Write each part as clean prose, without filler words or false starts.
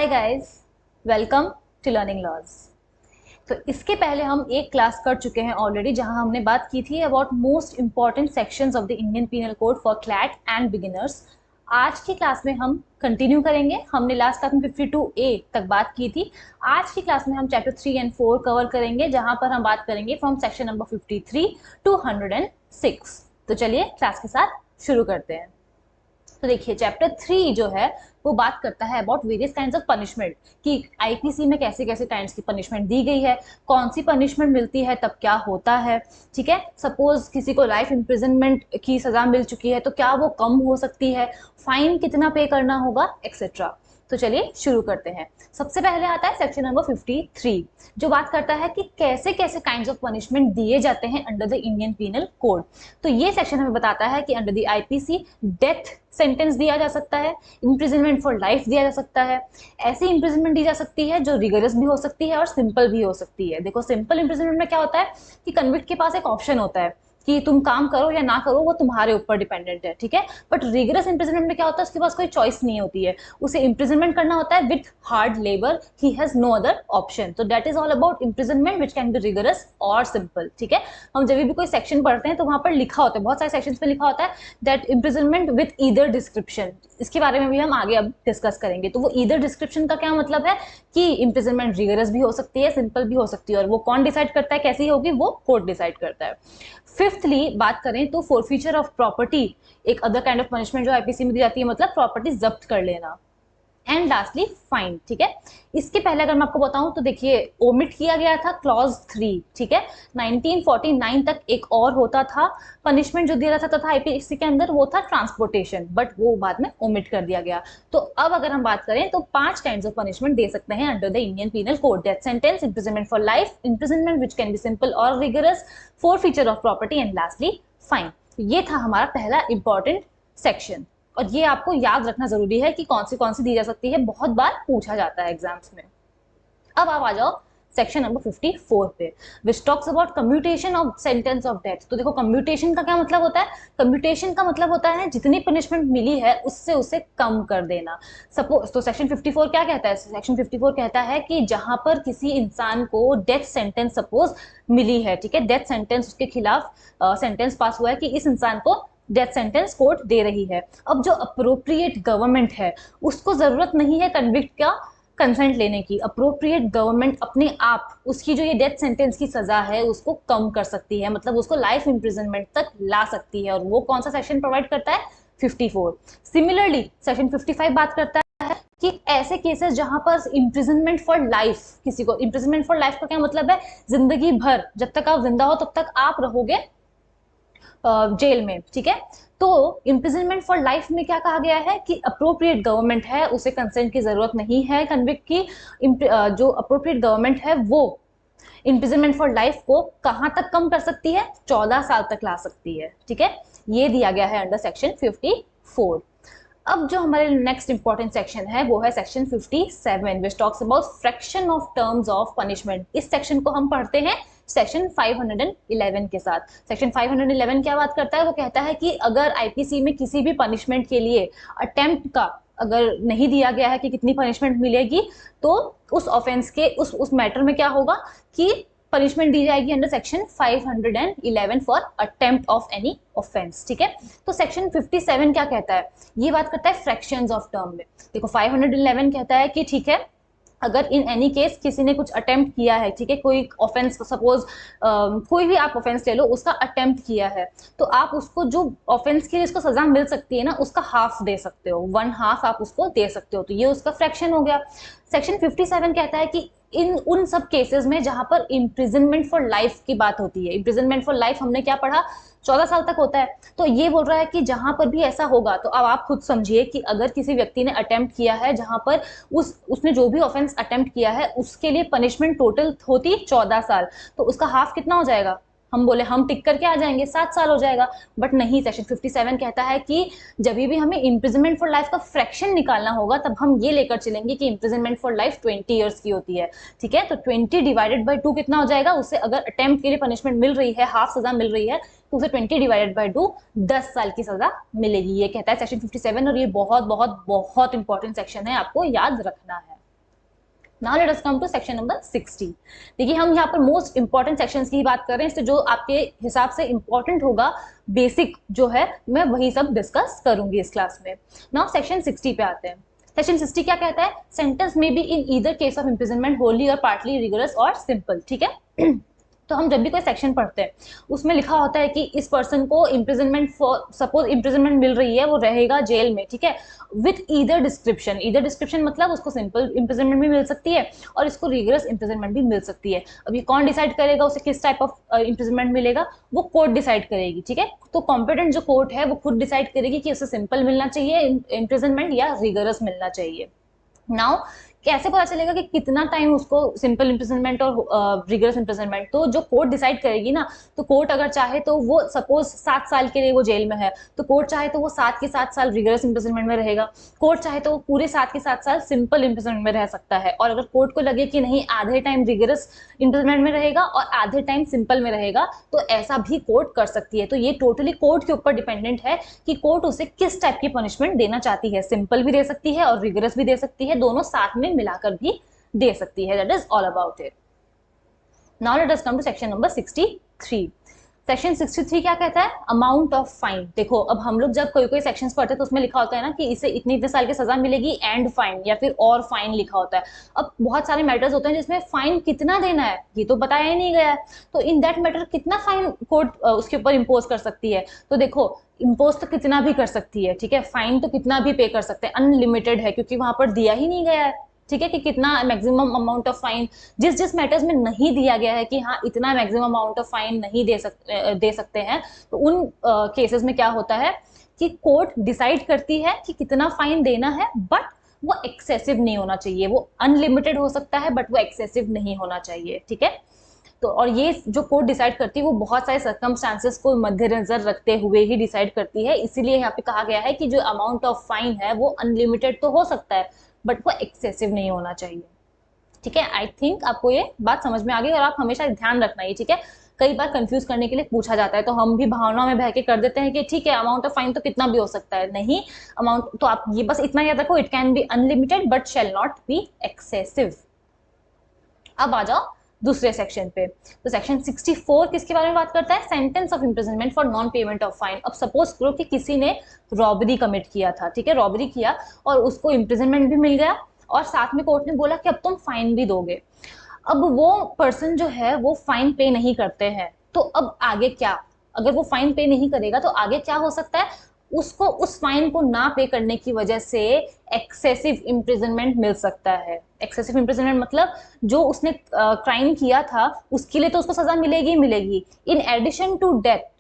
Hi guys, welcome to learning laws. तो इसके पहले हम एक क्लास कर चुके हैं ऑलरेडी, जहां हमने बात की थी about most important sections of the Indian penal code for CLAT and beginners. आज की क्लास में हम कंटिन्यू करेंगे। हमने लास्ट क्लास में 52A तक बात की थी। आज की क्लास में हम चैप्टर 3 एंड 4 कवर करेंगे, जहां पर हम बात करेंगे फ्रॉम सेक्शन नंबर 53 टू 106। तो चलिए क्लास के साथ शुरू करते हैं। तो देखिए, चैप्टर 3 जो है वो बात करता है about various kinds of punishment, कि आईपीसी में कैसे कैसे काइंड्स की पनिशमेंट दी गई है, कौन सी पनिशमेंट मिलती है, तब क्या होता है। ठीक है, सपोज किसी को लाइफ इम्प्रिजनमेंट की सजा मिल चुकी है तो क्या वो कम हो सकती है, फाइन कितना पे करना होगा, एक्सेट्रा। तो चलिए शुरू करते हैं। सबसे पहले आता है सेक्शन नंबर 53, जो बात करता है कि कैसे कैसे काइंड्स ऑफ पनिशमेंट दिए जाते हैं under the Indian penal code. तो ये सेक्शन हमें बताता है कि under the IPC death sentence दिया जा सकता है, इम्प्रिजनमेंट फॉर लाइफ दिया जा सकता है। ऐसी इम्प्रिजनमेंट दी जा सकती है जो रिगरस भी हो सकती है और सिंपल भी हो सकती है। देखो, सिंपल इम्प्रिजनमेंट में क्या होता है कि कन्विक्ट के पास एक ऑप्शन होता है कि तुम काम करो या ना करो, वो तुम्हारे ऊपर डिपेंडेंट है। ठीक है, बट रिगरस इम्प्रिजनमेंट में क्या होता है, उसके पास कोई चॉइस नहीं होती है, उसे इम्प्रिजनमेंट करना होता है with hard labour, he has no other option. तो that is all about imprisonment which can be rigorous और सिंपल। ठीक है, हम जब भी कोई सेक्शन पढ़ते हैं तो वहां पर लिखा होता है, बहुत सारे सेक्शंस पे लिखा होता है that imprisonment with either description. इसके बारे में भी हम आगे अब डिस्कस करेंगे। तो वो ईदर डिस्क्रिप्शन का क्या मतलब है कि इम्प्रिजनमेंट रिगरस भी हो सकती है, सिंपल भी हो सकती है, और वो कौन डिसाइड करता है कैसी होगी, वो कोर्ट डिसाइड करता है। फिफ्थली बात करें तो फोरफीचर ऑफ प्रॉपर्टी एक अदर काइंड ऑफ पनिशमेंट जो आईपीसी में दी जाती है, मतलब प्रॉपर्टी जब्त कर लेना। And lastly fine. ठीक है, इसके पहले अगर मैं आपको बताऊं तो देखिए, ओमिट किया गया था क्लॉज 3। ठीक है, 1949 तक एक और होता था पनिशमेंट जो दिया जाता था आईपीसी के अंदर, वो था ट्रांसपोर्टेशन, बट वो बाद में ओमिट कर दिया गया। तो अब अगर हम बात करें तो 5 काइंड्स ऑफ पनिशमेंट दे सकते हैं under the Indian penal code: death sentence, imprisonment for life, imprisonment which can be simple और rigorous, forfeiture of property, and lastly fine. ये था हमारा पहला इंपॉर्टेंट सेक्शन, और ये आपको याद रखना जरूरी है कि कौन सी दी जा सकती है, बहुत बार पूछा जाता है एग्जाम्स में। अब आप आ जाओ सेक्शन नंबर 54 पे, which talks about commutation of sentence of death. तो देखो, कम्यूटेशन का क्या मतलब होता है? कम्यूटेशन का मतलब होता है जितनी पनिशमेंट मिली है उससे उसे कम कर देना। सपोज, तो सेक्शन 54 क्या कहता है? सेक्शन 54 कहता है कि जहां पर किसी इंसान को डेथ सेंटेंस सपोज मिली है, ठीक है, डेथ सेंटेंस उसके खिलाफ सेंटेंस पास हुआ है कि इस इंसान को डेथ सेंटेंस कोर्ट दे रही है। अब जो अप्रोप्रिएट गवर्नमेंट है उसको जरूरत नहीं है कन्विक्ट का कंसेंट लेने की। अप्रोप्रिएट गवर्नमेंट अपने आप उसकी जो ये डेथ सेंटेंस की सजा है उसको कम कर सकती है, मतलब उसको लाइफ इंप्रिजनमेंट तक ला सकती है। और वो कौन सा सेक्शन प्रोवाइड करता है? 54। सिमिलरली सेक्शन 55 बात करता है कि ऐसे केसेस जहां पर इम्प्रिजनमेंट फॉर लाइफ, किसी को इम्प्रिजनमेंट फॉर लाइफ का क्या मतलब है? जिंदगी भर, जब तक आप जिंदा हो तब तक आप रहोगे जेल में। ठीक है, तो इम्प्रिजनमेंट फॉर लाइफ में क्या कहा गया है कि अप्रोप्रिएट गवर्नमेंट है, उसे कंसेंट की जरूरत नहीं है कन्विक्ट की। जो अप्रोप्रिएट गवर्नमेंट है वो इम्प्रिजनमेंट फॉर लाइफ को कहां तक कम कर सकती है? 14 साल तक ला सकती है। ठीक है, ये दिया गया है अंडर सेक्शन 54। अब जो हमारे नेक्स्ट इंपॉर्टेंट सेक्शन है वो है section 57, which talks about fraction of terms of punishment. इस सेक्शन को हम पढ़ते हैं सेक्शन 511 के साथ। सेक्शन 511 क्या बात करता है? वो कहता है कि अगर आईपीसी में किसी भी पनिशमेंट के लिए अटेम्प्ट का अगर नहीं दिया गया है कि कितनी पनिशमेंट मिलेगी, तो उस ऑफेंस के उस मैटर में क्या होगा कि पनिशमेंट दी जाएगी under section 511 for attempt of any offence. ठीक है, तो सेक्शन 57 क्या कहता है? ये बात करता है फ्रैक्शंस ऑफ टर्म में। देखो, 511 कहता है कि ठीक है, अगर इन एनी केस किसी ने कुछ अटेम्प्ट किया है, ठीक है, कोई ऑफेंस, सपोज कोई भी आप ऑफेंस ले लो, उसका अटेम्प्ट किया है, तो आप उसको जो ऑफेंस के लिए इसको सजा मिल सकती है ना, उसका हाफ दे सकते हो, 1/2 आप उसको दे सकते हो। तो ये उसका फ्रैक्शन हो गया। सेक्शन 57 कहता है कि इन उन सब केसेस में जहां पर इम्प्रिजनमेंट फॉर लाइफ की बात होती है, इम्प्रिजनमेंट फॉर लाइफ हमने क्या पढ़ा? 14 साल तक होता है। तो ये बोल रहा है कि जहां पर भी ऐसा होगा, तो अब आप खुद समझिए कि अगर किसी व्यक्ति ने अटेम्प्ट किया है जहां पर उसने जो भी ऑफेंस अटेम्प्ट किया है उसके लिए पनिशमेंट टोटल होती 14 साल, तो उसका हाफ कितना हो जाएगा? हम बोले हम टिक करके आ जाएंगे, 7 साल हो जाएगा। बट नहीं, सेक्शन 57 कहता है कि जब भी हमें इम्प्रिजनमेंट फॉर लाइफ का फ्रैक्शन निकालना होगा तब हम ये लेकर चलेंगे कि इम्प्रिजनमेंट फॉर लाइफ 20 ईयर्स की होती है। ठीक है, तो 20 डिवाइडेड बाई 2 कितना हो जाएगा? उससे अगर अटेम्प्ट के लिए पनिशमेंट मिल रही है, हाफ सजा मिल रही है, तो उसे 20 डिवाइडेड बाई 2 10 साल की सजा मिलेगी। ये कहता है सेक्शन 57, और ये बहुत बहुत बहुत इंपॉर्टेंट सेक्शन है, आपको याद रखना है। Now let us come to section number 60। देखिए हम यहाँ पर मोस्ट इंपॉर्टेंट सेक्शंस की बात कर रहे हैं, इससे जो आपके हिसाब से इंपॉर्टेंट होगा बेसिक जो है मैं वही सब डिस्कस करूंगी इस क्लास में। नाउ सेक्शन 60 पे आते हैं। सेक्शन 60 क्या कहता है? सेंटेंस में be in either case of imprisonment Holi और पार्टली रिगरस और सिंपल। ठीक है तो हम जब भी कोई सेक्शन पढ़ते हैं उसमें लिखा होता है कि इस पर्सन को इम्प्रिजनमेंट फॉर सपोज इम्प्रिजनमेंट मिल रही है, वो रहेगा जेल में, ठीक है, with either description. Either description मतलब उसको सिंपल इम्प्रिजनमेंट भी मिल सकती है और इसको रिगरस इम्प्रिजनमेंट भी मिल सकती है। अब ये कौन डिसाइड करेगा उसे किस टाइप ऑफ इम्प्रिजनमेंट मिलेगा? वो कोर्ट डिसाइड करेगी। ठीक है तो कॉम्पिटेंट जो कोर्ट है वो खुद डिसाइड करेगी कि उसे सिंपल मिलना चाहिए इम्प्रिजनमेंट या रिगरस मिलना चाहिए। नाउ कैसे पता चलेगा कि कितना टाइम उसको सिंपल इम्प्रिजनमेंट और रिगरस इम्प्रिजनमेंट? तो जो कोर्ट डिसाइड करेगी ना, तो कोर्ट अगर चाहे तो वो सपोज 7 साल के लिए वो जेल में है, तो कोर्ट चाहे तो वो 7 के 7 साल रिगरस इम्प्रिजनमेंट में रहेगा, कोर्ट चाहे तो वो पूरे 7 के 7 साल सिंपल इम्प्रिजनमेंट में रह सकता है। और अगर कोर्ट को लगे कि नहीं आधे टाइम रिगरस इम्प्रिजनमेंट में रहेगा और आधे टाइम सिंपल में रहेगा, तो ऐसा भी कोर्ट कर सकती है। तो ये टोटली कोर्ट के ऊपर डिपेंडेंट है कि कोर्ट उसे किस टाइप की पनिशमेंट देना चाहती है, सिंपल भी दे सकती है और रिगरस भी दे सकती है, दोनों साथ में मिलाकर भी दे सकती है। That is all about it. Now let us come to section number 63। Section 63 क्या कहता है? Amount of fine. देखो अब हम लोग जब कोई कोई सेक्शंस पढ़ते हैं तो उसमें लिखा होता है ना कि इसे इतने इतने साल की सजा मिलेगी एंड फाइन, या फिर और फाइन लिखा होता है। अब बहुत सारे मैटर्स होते हैं जिसमें फाइन कितना देना है ये तो बताया ही नहीं गया है, तो इन दैट मैटर कितना फाइन कोर्ट उसके ऊपर इम्पोज कर सकती है? तो देखो इम्पोज तो कितना भी कर सकती है, ठीक है, फाइन तो कितना भी पे कर सकते हैं, अनलिमिटेड है, क्योंकि वहां पर दिया ही नहीं गया है, ठीक है, कि कितना मैक्सिमम अमाउंट ऑफ फाइन। जिस जिस मैटर्स में नहीं दिया गया है कि हाँ इतना मैक्सिमम अमाउंट ऑफ फाइन नहीं दे सकते हैं, तो उन केसेस में क्या होता है कि कोर्ट डिसाइड करती है कि कितना फाइन देना है, बट वो एक्सेसिव नहीं होना चाहिए। वो अनलिमिटेड हो सकता है बट वो एक्सेसिव नहीं होना चाहिए। ठीक है तो और ये जो कोर्ट डिसाइड करती है वो बहुत सारे सर्कमस्टांसेस को मद्देनजर रखते हुए ही डिसाइड करती है, इसीलिए यहाँ पे कहा गया है कि जो अमाउंट ऑफ फाइन है वो अनलिमिटेड तो हो सकता है बट वो एक्सेसिव नहीं होना चाहिए। ठीक है आई थिंक आपको ये बात समझ में आ गई और आप हमेशा ध्यान रखना है। ठीक है कई बार कंफ्यूज करने के लिए पूछा जाता है तो हम भी भावना में बह के कर देते हैं कि ठीक है अमाउंट ऑफ फाइन तो कितना भी हो सकता है, नहीं अमाउंट तो आप ये बस इतना याद रखो, it can B unlimited but shall not be excessive. अब आ जाओ दूसरे सेक्शन पे। तो सेक्शन 64 किसके बारे में बात करता है? Sentence of imprisonment for non payment of fine. अब सपोज करो कि किसी ने रॉबरी कमिट किया था, ठीक है, रॉबरी किया और उसको इम्प्रिजनमेंट भी मिल गया और साथ में कोर्ट ने बोला कि अब तुम फाइन भी दोगे। अब वो पर्सन जो है वो फाइन पे नहीं करते हैं, तो अब आगे क्या? अगर वो फाइन पे नहीं करेगा तो आगे क्या हो सकता है? उसको उस फाइन को ना पे करने की वजह से एक्सेसिव इम्प्रिजनमेंट मिल सकता है। एक्सेसिव इम्प्रिजनमेंट मतलब जो उसने क्राइम किया था उसके लिए तो उसको सजा मिलेगी ही मिलेगी, इन एडिशन टू डेथ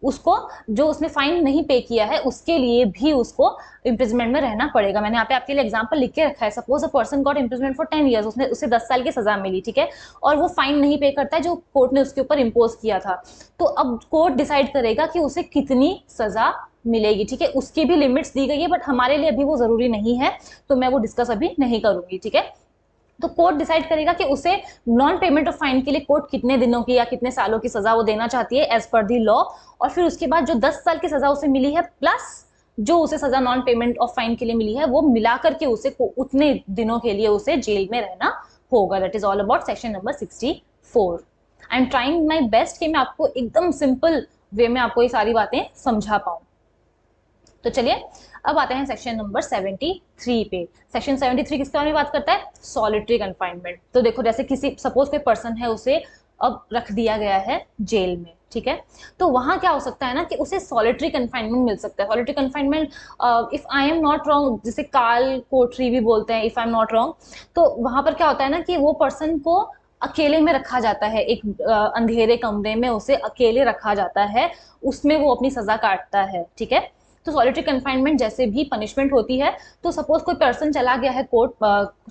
उसको जो उसने फाइन नहीं पे किया है उसके लिए भी उसको इम्प्रिजमेंट में रहना पड़ेगा। मैंने यहाँ पे आपके लिए एग्जांपल लिख के रखा है। Suppose a person got imprisonment for 10 years, उसने उसे 10 साल की सजा मिली, ठीक है, और वो फाइन नहीं पे करता है जो कोर्ट ने उसके ऊपर इम्पोज किया था, तो अब कोर्ट डिसाइड करेगा कि उसे कितनी सजा मिलेगी। ठीक है उसकी भी लिमिट्स दी गई है बट हमारे लिए अभी वो जरूरी नहीं है, तो मैं वो डिस्कस अभी नहीं करूंगी। ठीक है तो कोर्ट डिसाइड करेगा कि उसे नॉन पेमेंट ऑफ फाइन के लिए कोर्ट कितने दिनों की या कितने सालों की सजा वो देना चाहती है एज पर दी लॉ, और फिर उसके बाद जो 10 साल की सजा उसे मिली है प्लस जो उसे सजा नॉन पेमेंट ऑफ फाइन के लिए मिली है वो मिलाकर के उसे उतने दिनों के लिए उसे जेल में रहना होगा। That is all about section number 64। I am trying my best कि मैं आपको एकदम सिंपल वे में आपको ये सारी बातें समझा पाऊं। तो चलिए अब आते हैं सेक्शन नंबर 73 पे। सेक्शन 73 किसके बारे में बात करता है? Solitary confinement. तो देखो जैसे किसी सपोज कोई पर्सन है उसे अब रख दिया गया है जेल में, ठीक है, तो वहां क्या हो सकता है ना कि उसे सॉलिटरी कन्फाइनमेंट मिल सकता है। Solitary confinement if I am not wrong जिसे काल कोठरी भी बोलते हैं, if I am not wrong, तो वहां पर क्या होता है ना कि वो पर्सन को अकेले में रखा जाता है, एक अंधेरे कमरे में उसे अकेले रखा जाता है, उसमें वो अपनी सजा काटता है। ठीक है तो सॉलिटरी कन्फाइनमेंट जैसे भी पनिशमेंट होती है, तो सपोज कोई पर्सन चला गया है कोर्ट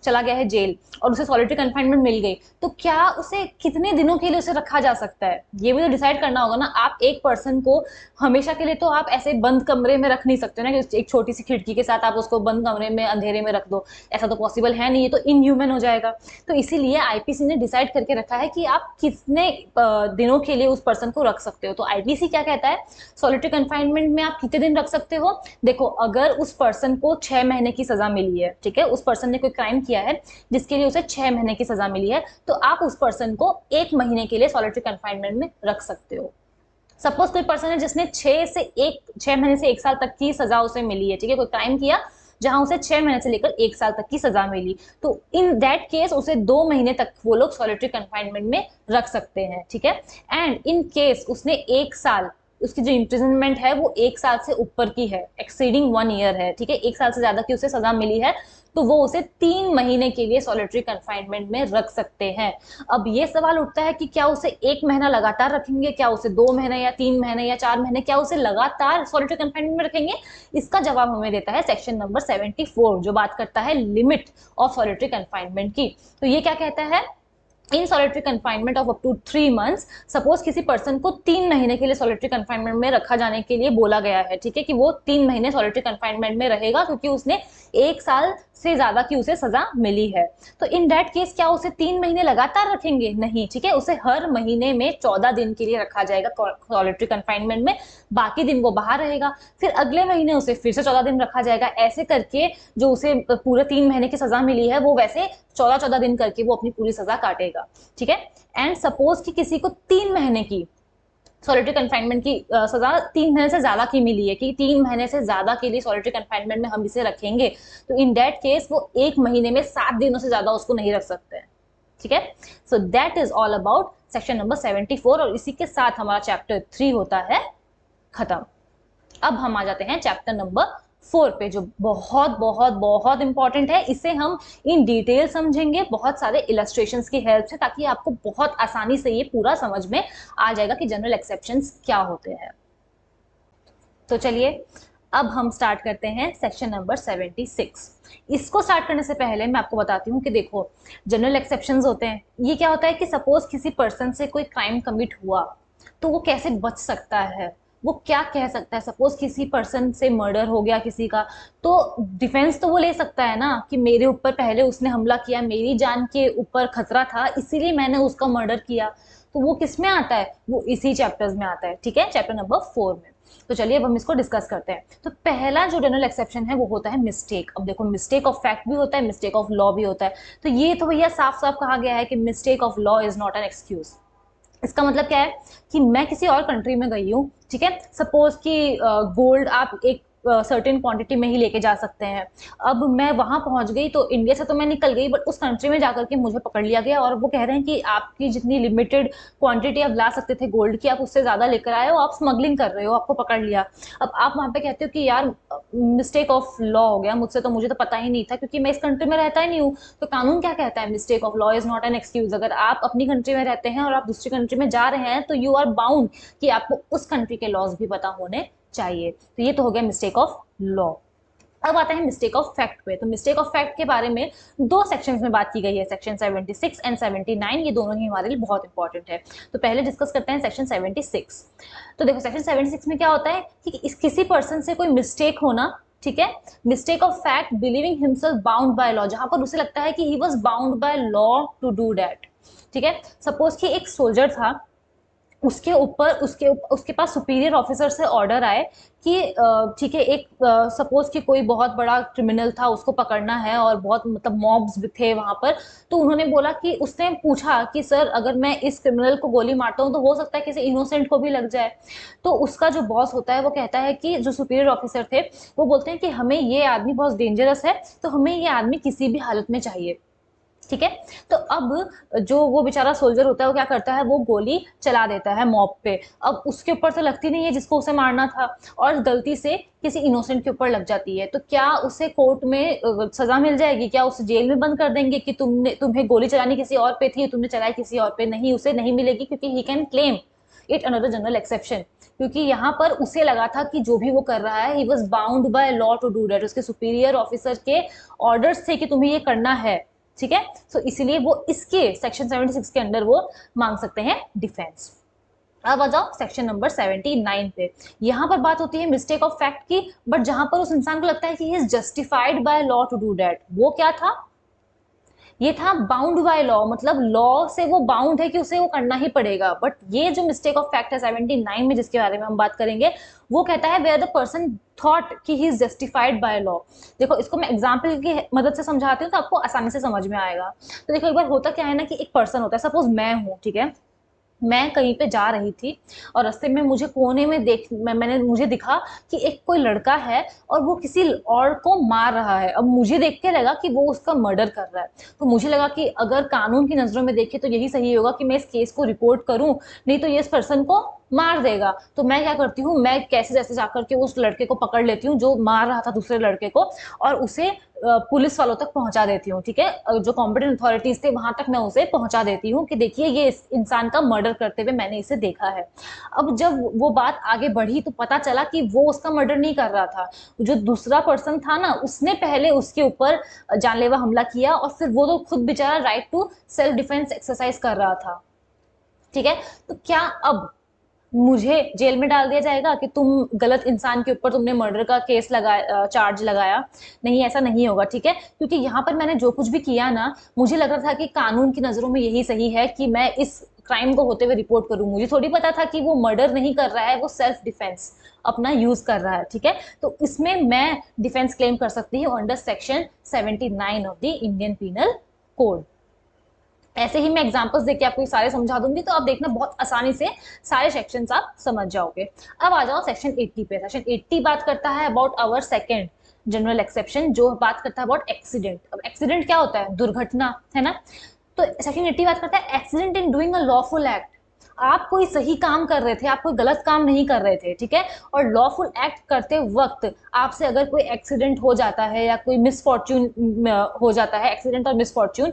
चला गया है जेल और उसे सॉलिटरी कन्फाइनमेंट मिल गई, तो क्या उसे कितने दिनों के लिए उसे रखा जा सकता है ये भी तो डिसाइड करना होगा ना। आप एक पर्सन को हमेशा के लिए तो आप ऐसे बंद कमरे में रख नहीं सकते ना कि एक छोटी सी खिड़की के साथ आप उसको बंद कमरे में अंधेरे में रख दो, ऐसा तो पॉसिबल है नहीं, ये तो इनह्यूमन हो जाएगा। तो इसीलिए आईपीसी ने डिसाइड करके रखा है कि आप कितने दिनों के लिए उस पर्सन को रख सकते हो। तो आईपीसी क्या कहता है? सॉलिटरी कन्फाइनमेंट में आप कितने दिन रख सकते सकते हो? देखो, अगर उस पर्सन को 6 महीने की सजा मिली है, ठीक है, उस पर्सन ने कोई क्राइम किया है जिसके लिए उसे 6 महीने की सजा मिली है, तो आप उस पर्सन को 1 महीने के लिए सॉलिटरी कंफाइनमेंट में रख सकते हो। सपोज कोई पर्सन है जिसने 6 महीने से 1 साल तक की सजा उसे मिली है, ठीक है, कोई क्राइम किया जहां उसे 6 महीने से लेकर 1 साल तक की सजा मिली, तो इन दैट केस उसे 2 महीने तक वो लोग सॉलिटरी कंफाइनमेंट में रख सकते हैं, ठीक है। एंड इन केस उसने 1 साल, उसकी जो इम्प्रिजनमेंट है वो 1 साल से ऊपर की है, एक्सीडिंग 1 ईयर है, ठीक है, 1 साल से ज्यादा की उसे सजा मिली है, तो वो उसे 3 महीने के लिए सॉलिटरी कंफाइनमेंट में रख सकते हैं। अब ये सवाल उठता है कि क्या उसे 1 महीना लगातार रखेंगे, क्या उसे 2 महीने या 3 महीने या 4 महीने, क्या उसे लगातार सॉलिटरी कंफाइनमेंट में रखेंगे? इसका जवाब हमें देता है सेक्शन नंबर 74, जो बात करता है लिमिट ऑफ सॉलिटरी कंफाइनमेंट की। तो ये क्या कहता है? In solitary confinement of up to 3 months, suppose किसी पर्सन को 3 महीने के लिए सॉलिटरी कंफाइनमेंट में रखा जाने के लिए बोला गया है, ठीक है, कि वो 3 महीने सॉलिटरी कंफाइनमेंट में रहेगा क्योंकि उसने 1 साल से ज्यादा की उसे सजा मिली है। तो इन दैट केस क्या उसे 3 महीने लगातार रखेंगे? नहीं, ठीक है, उसे हर महीने में 14 दिन के लिए रखा जाएगा सॉलिटरी कंफाइनमेंट में, बाकी दिन वो बाहर रहेगा, फिर अगले महीने उसे फिर से 14 दिन रखा जाएगा, ऐसे करके जो उसे पूरे 3 महीने की सजा मिली है वो वैसे 14-14 दिन करके वो अपनी पूरी सजा काटेगा, ठीक है। एंड सपोज कि किसी को 3 महीने की सॉलिटरी कंफाइनमेंट की सजा 3 महीने से ज्यादा की मिली है, कि 3 महीने से ज्यादा के लिए सॉलिटरी कंफाइनमेंट में हम इसे रखेंगे, तो इन दैट केस वो 1 महीने में 7 दिनों से ज्यादा उसको नहीं रख सकते हैं, ठीक है। So that is all about section number 74, और इसी के साथ हमारा चैप्टर 3 होता है खत्म। अब हम आ जाते हैं चैप्टर नंबर 4 पे, जो बहुत बहुत बहुत इंपॉर्टेंट है। इसे हम इन डिटेल समझेंगे बहुत सारे इलस्ट्रेशंस की हेल्प से, ताकि आपको बहुत आसानी से ये पूरा समझ में आ जाएगा कि जनरल एक्सेप्शंस क्या होते हैं। तो चलिए अब हम स्टार्ट करते हैं सेक्शन नंबर 76। इसको स्टार्ट करने से पहले मैं आपको बताती हूँ कि देखो, जनरल एक्सेप्शंस होते हैं, ये क्या होता है कि सपोज किसी पर्सन से कोई क्राइम कमिट हुआ तो वो कैसे बच सकता है, वो क्या कह सकता है। सपोज किसी पर्सन से मर्डर हो गया किसी का, तो डिफेंस तो वो ले सकता है ना कि मेरे ऊपर पहले उसने हमला किया, मेरी जान के ऊपर खतरा था, इसीलिए मैंने उसका मर्डर किया। तो वो किस में आता है? वो इसी चैप्टर्स में आता है, ठीक है, चैप्टर नंबर 4 में। तो चलिए अब हम इसको डिस्कस करते हैं। तो पहला जो जनरल एक्सेप्शन है वो होता है मिस्टेक। अब देखो, मिस्टेक ऑफ फैक्ट भी होता है, मिस्टेक ऑफ लॉ भी होता है। तो ये तो भैया साफ साफ कहा गया है कि mistake of law is not an excuse. इसका मतलब क्या है कि मैं किसी और कंट्री में गई हूँ, ठीक है, सपोज कि गोल्ड आप एक सर्टेन क्वांटिटी में ही लेके जा सकते हैं। अब मैं वहां पहुंच गई, तो इंडिया से तो मैं निकल गई, बट उस कंट्री में जाकर के मुझे पकड़ लिया गया और वो कह रहे हैं कि आपकी जितनी लिमिटेड क्वांटिटी आप ला सकते थे गोल्ड की, आप उससे ज्यादा लेकर आए हो, आप स्मगलिंग कर रहे हो, आपको पकड़ लिया। अब आप वहां पे कहते हो कि यार मिस्टेक ऑफ लॉ हो गया मुझसे, तो मुझे तो पता ही नहीं था क्योंकि मैं इस कंट्री में रहता ही नहीं हूँ। तो कानून क्या कहता है? Mistake of law is not an excuse. अगर आप अपनी कंट्री में रहते हैं और आप दूसरी कंट्री में जा रहे हैं, तो यू आर बाउंड कि आपको उस कंट्री के लॉज भी पता होने चाहिए। तो ये तो हो गया मिस्टेक ऑफ लॉ। अब आता है मिस्टेक ऑफ फैक्ट पे। तो मिस्टेक ऑफ फैक्ट के बारे में 2 सेक्शंस में बात की गई है, सेक्शन 76 एंड 79। ये दोनों ही हमारे लिए बहुत इंपॉर्टेंट है। तो पहले डिस्कस करते हैं सेक्शन 76। तो देखो, सेक्शन 76 में क्या होता है कि किसी पर्सन से कोई मिस्टेक होना, ठीक है, mistake of fact believing himself bound by law, जहां पर उसे लगता है कि he was bound by law to do that, ठीक है। सपोज कि एक सोल्जर था, उसके ऊपर उसके पास सुपीरियर ऑफिसर से ऑर्डर आए कि ठीक है, एक सपोज कि कोई बहुत बड़ा क्रिमिनल था, उसको पकड़ना है और बहुत मतलब मॉब्स थे वहां पर। तो उन्होंने बोला कि उसने पूछा कि सर, अगर मैं इस क्रिमिनल को गोली मारता हूँ तो हो सकता है किसी इनोसेंट को भी लग जाए। तो उसका जो बॉस होता है वो कहता है कि जो सुपीरियर ऑफिसर थे वो बोलते हैं कि हमें ये आदमी बहुत डेंजरस है, तो हमें ये आदमी किसी भी हालत में चाहिए, ठीक है। तो अब जो वो बेचारा सोल्जर होता है वो क्या करता है, वो गोली चला देता है मॉब पे। अब उसके ऊपर तो लगती नहीं है जिसको उसे मारना था, और गलती से किसी इनोसेंट के ऊपर लग जाती है। तो क्या उसे कोर्ट में सजा मिल जाएगी? क्या उसे जेल में बंद कर देंगे कि तुम्हें गोली चलानी किसी और पे थी, तुमने चलाई किसी और पे? नहीं, उसे नहीं मिलेगी, क्योंकि he can claim it another general exception. क्योंकि यहाँ पर उसे लगा था कि जो भी वो कर रहा है, he was bound by law to do that. उसके सुपीरियर ऑफिसर के ऑर्डर्स थे कि तुम्हें ये करना है, ठीक है। सो इसलिए वो इसके सेक्शन 76 के अंडर वो मांग सकते हैं डिफेंस। अब आ जाओ सेक्शन नंबर 79 पे। यहां पर बात होती है मिस्टेक ऑफ फैक्ट की, बट जहां पर उस इंसान को लगता है कि he is justified by law to do that. वो क्या था? ये था बाउंड बाय लॉ, मतलब लॉ से वो बाउंड है कि उसे वो करना ही पड़ेगा। बट ये जो मिस्टेक ऑफ फैक्ट है 79 में जिसके बारे में हम बात करेंगे, वो कहता है वेयर द पर्सन थॉट कि he is justified by law. देखो इसको मैं एग्जांपल की मदद से समझाती हूँ तो आपको आसानी से समझ में आएगा। तो देखो एक बार होता क्या है ना कि एक पर्सन होता है, सपोज मैं हूँ, ठीक है, मैं कहीं पे जा रही थी और रास्ते में मुझे कोने में मैंने मुझे दिखा कि एक कोई लड़का है और वो किसी और को मार रहा है। अब मुझे देख के लगा कि वो उसका मर्डर कर रहा है, तो मुझे लगा कि अगर कानून की नजरों में देखे तो यही सही होगा कि मैं इस केस को रिपोर्ट करूं, नहीं तो ये इस पर्सन को मार देगा। तो मैं क्या करती हूँ, मैं कैसे जैसे जाकर के उस लड़के को पकड़ लेती हूँ जो मार रहा था दूसरे लड़के को, और उसे पुलिस वालों तक पहुंचा देती हूँ, ठीक है, जो कॉम्पिटेंट अथॉरिटीज थे वहां तक मैं उसे पहुंचा देती हूँ कि देखिए ये इस इंसान का मर्डर करते हुए मैंने इसे देखा है। अब जब वो बात आगे बढ़ी तो पता चला कि वो उसका मर्डर नहीं कर रहा था, जो दूसरा पर्सन था ना उसने पहले उसके ऊपर जानलेवा हमला किया, और फिर वो तो खुद बेचारा right to self defence exercise कर रहा था, ठीक है। तो क्या अब मुझे जेल में डाल दिया जाएगा कि तुम गलत इंसान के ऊपर तुमने मर्डर का केस लगाया, चार्ज लगाया? नहीं, ऐसा नहीं होगा, ठीक है, क्योंकि यहाँ पर मैंने जो कुछ भी किया ना, मुझे लग रहा था कि कानून की नजरों में यही सही है कि मैं इस क्राइम को होते हुए रिपोर्ट करूं। मुझे थोड़ी पता था कि वो मर्डर नहीं कर रहा है, वो सेल्फ डिफेंस अपना यूज कर रहा है, ठीक है। तो इसमें मैं डिफेंस क्लेम कर सकती हूँ under section 79 of the Indian penal code. ऐसे ही मैं एग्जांपल्स देके आपको ये सारे समझा दूंगी, तो आप देखना बहुत आसानी से सारे सेक्शंस आप समझ जाओगे। अब आ जाओ सेक्शन 80 पे। सेक्शन 80 बात करता है about our second general exception, जो बात करता है अबाउट एक्सीडेंट। अब एक्सीडेंट क्या होता है? दुर्घटना, है ना। तो सेक्शन 80 बात करता है accident in doing a lawful act. आप कोई सही काम कर रहे थे, आप कोई गलत काम नहीं कर रहे थे, ठीक है, और लॉफुल एक्ट करते वक्त आपसे अगर कोई एक्सीडेंट हो जाता है या कोई मिसफॉर्च्यून हो जाता है, एक्सीडेंट और misfortune,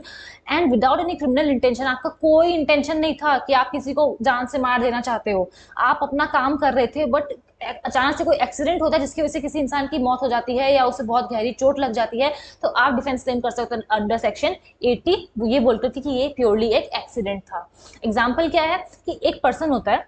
and without any criminal intention, आपका कोई इंटेंशन नहीं था कि आप किसी को जान से मार देना चाहते हो, आप अपना काम कर रहे थे, बट अचानक से कोई एक्सीडेंट होता है जिसकी वजह से किसी इंसान की मौत हो जाती है या उसे बहुत गहरी चोट लग जाती है, तो आप डिफेंस क्लेम कर सकते हैं अंडर सेक्शन 80। ये बोलते थे कि ये प्योरली एक एक्सीडेंट था। एग्जाम्पल क्या है कि एक पर्सन होता है,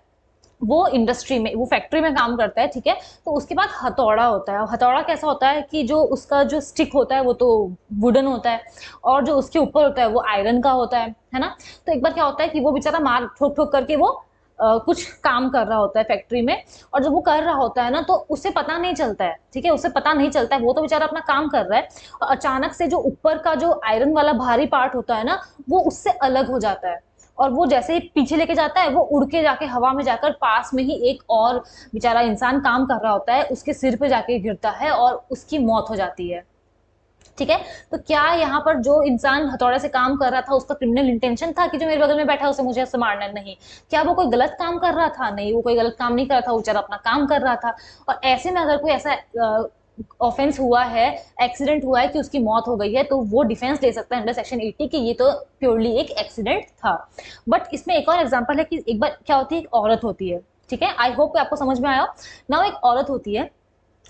वो इंडस्ट्री में, वो फैक्ट्री में काम करता है, ठीक है, तो उसके बाद हथौड़ा होता है। हथौड़ा कैसा होता है कि जो उसका जो स्टिक होता है वो तो वुडन होता है, और जो उसके ऊपर होता है वो आयरन का होता है ना। तो एक बार क्या होता है कि वो बेचारा मार ठोक ठोक करके वो कुछ काम कर रहा होता है फैक्ट्री में, और जब वो कर रहा होता है ना तो उसे पता नहीं चलता है, ठीक है, उसे पता नहीं चलता है, वो तो बेचारा अपना काम कर रहा है, और अचानक से जो ऊपर का जो आयरन वाला भारी पार्ट होता है ना, वो उससे अलग हो जाता है, और वो जैसे ही पीछे लेके जाता है वो उड़ के जाके हवा में जाकर पास में ही एक और बेचारा इंसान काम कर रहा होता है उसके सिर पे जाके गिरता है और उसकी मौत हो जाती है, ठीक है। तो क्या यहाँ पर जो इंसान हथौड़े से काम कर रहा था उसका क्रिमिनल इंटेंशन था कि जो मेरे बगल में बैठा है उसे मुझे ऐसे मारना? नहीं। क्या वो कोई गलत काम कर रहा था? नहीं, वो कोई गलत काम नहीं कर रहा था, वो बेचारा अपना काम कर रहा था। और ऐसे में अगर कोई ऐसा ऑफेंस हुआ है, एक्सीडेंट हुआ है कि उसकी मौत हो गई है, तो वो डिफेंस ले सकता है अंडर सेक्शन 80 कि ये तो प्योरली एक एक्सीडेंट था। बट इसमें एक और एग्जांपल है कि एक बार क्या होती है, एक औरत होती है, ठीक है, आई होप आपको समझ में आया ना। एक औरत होती है,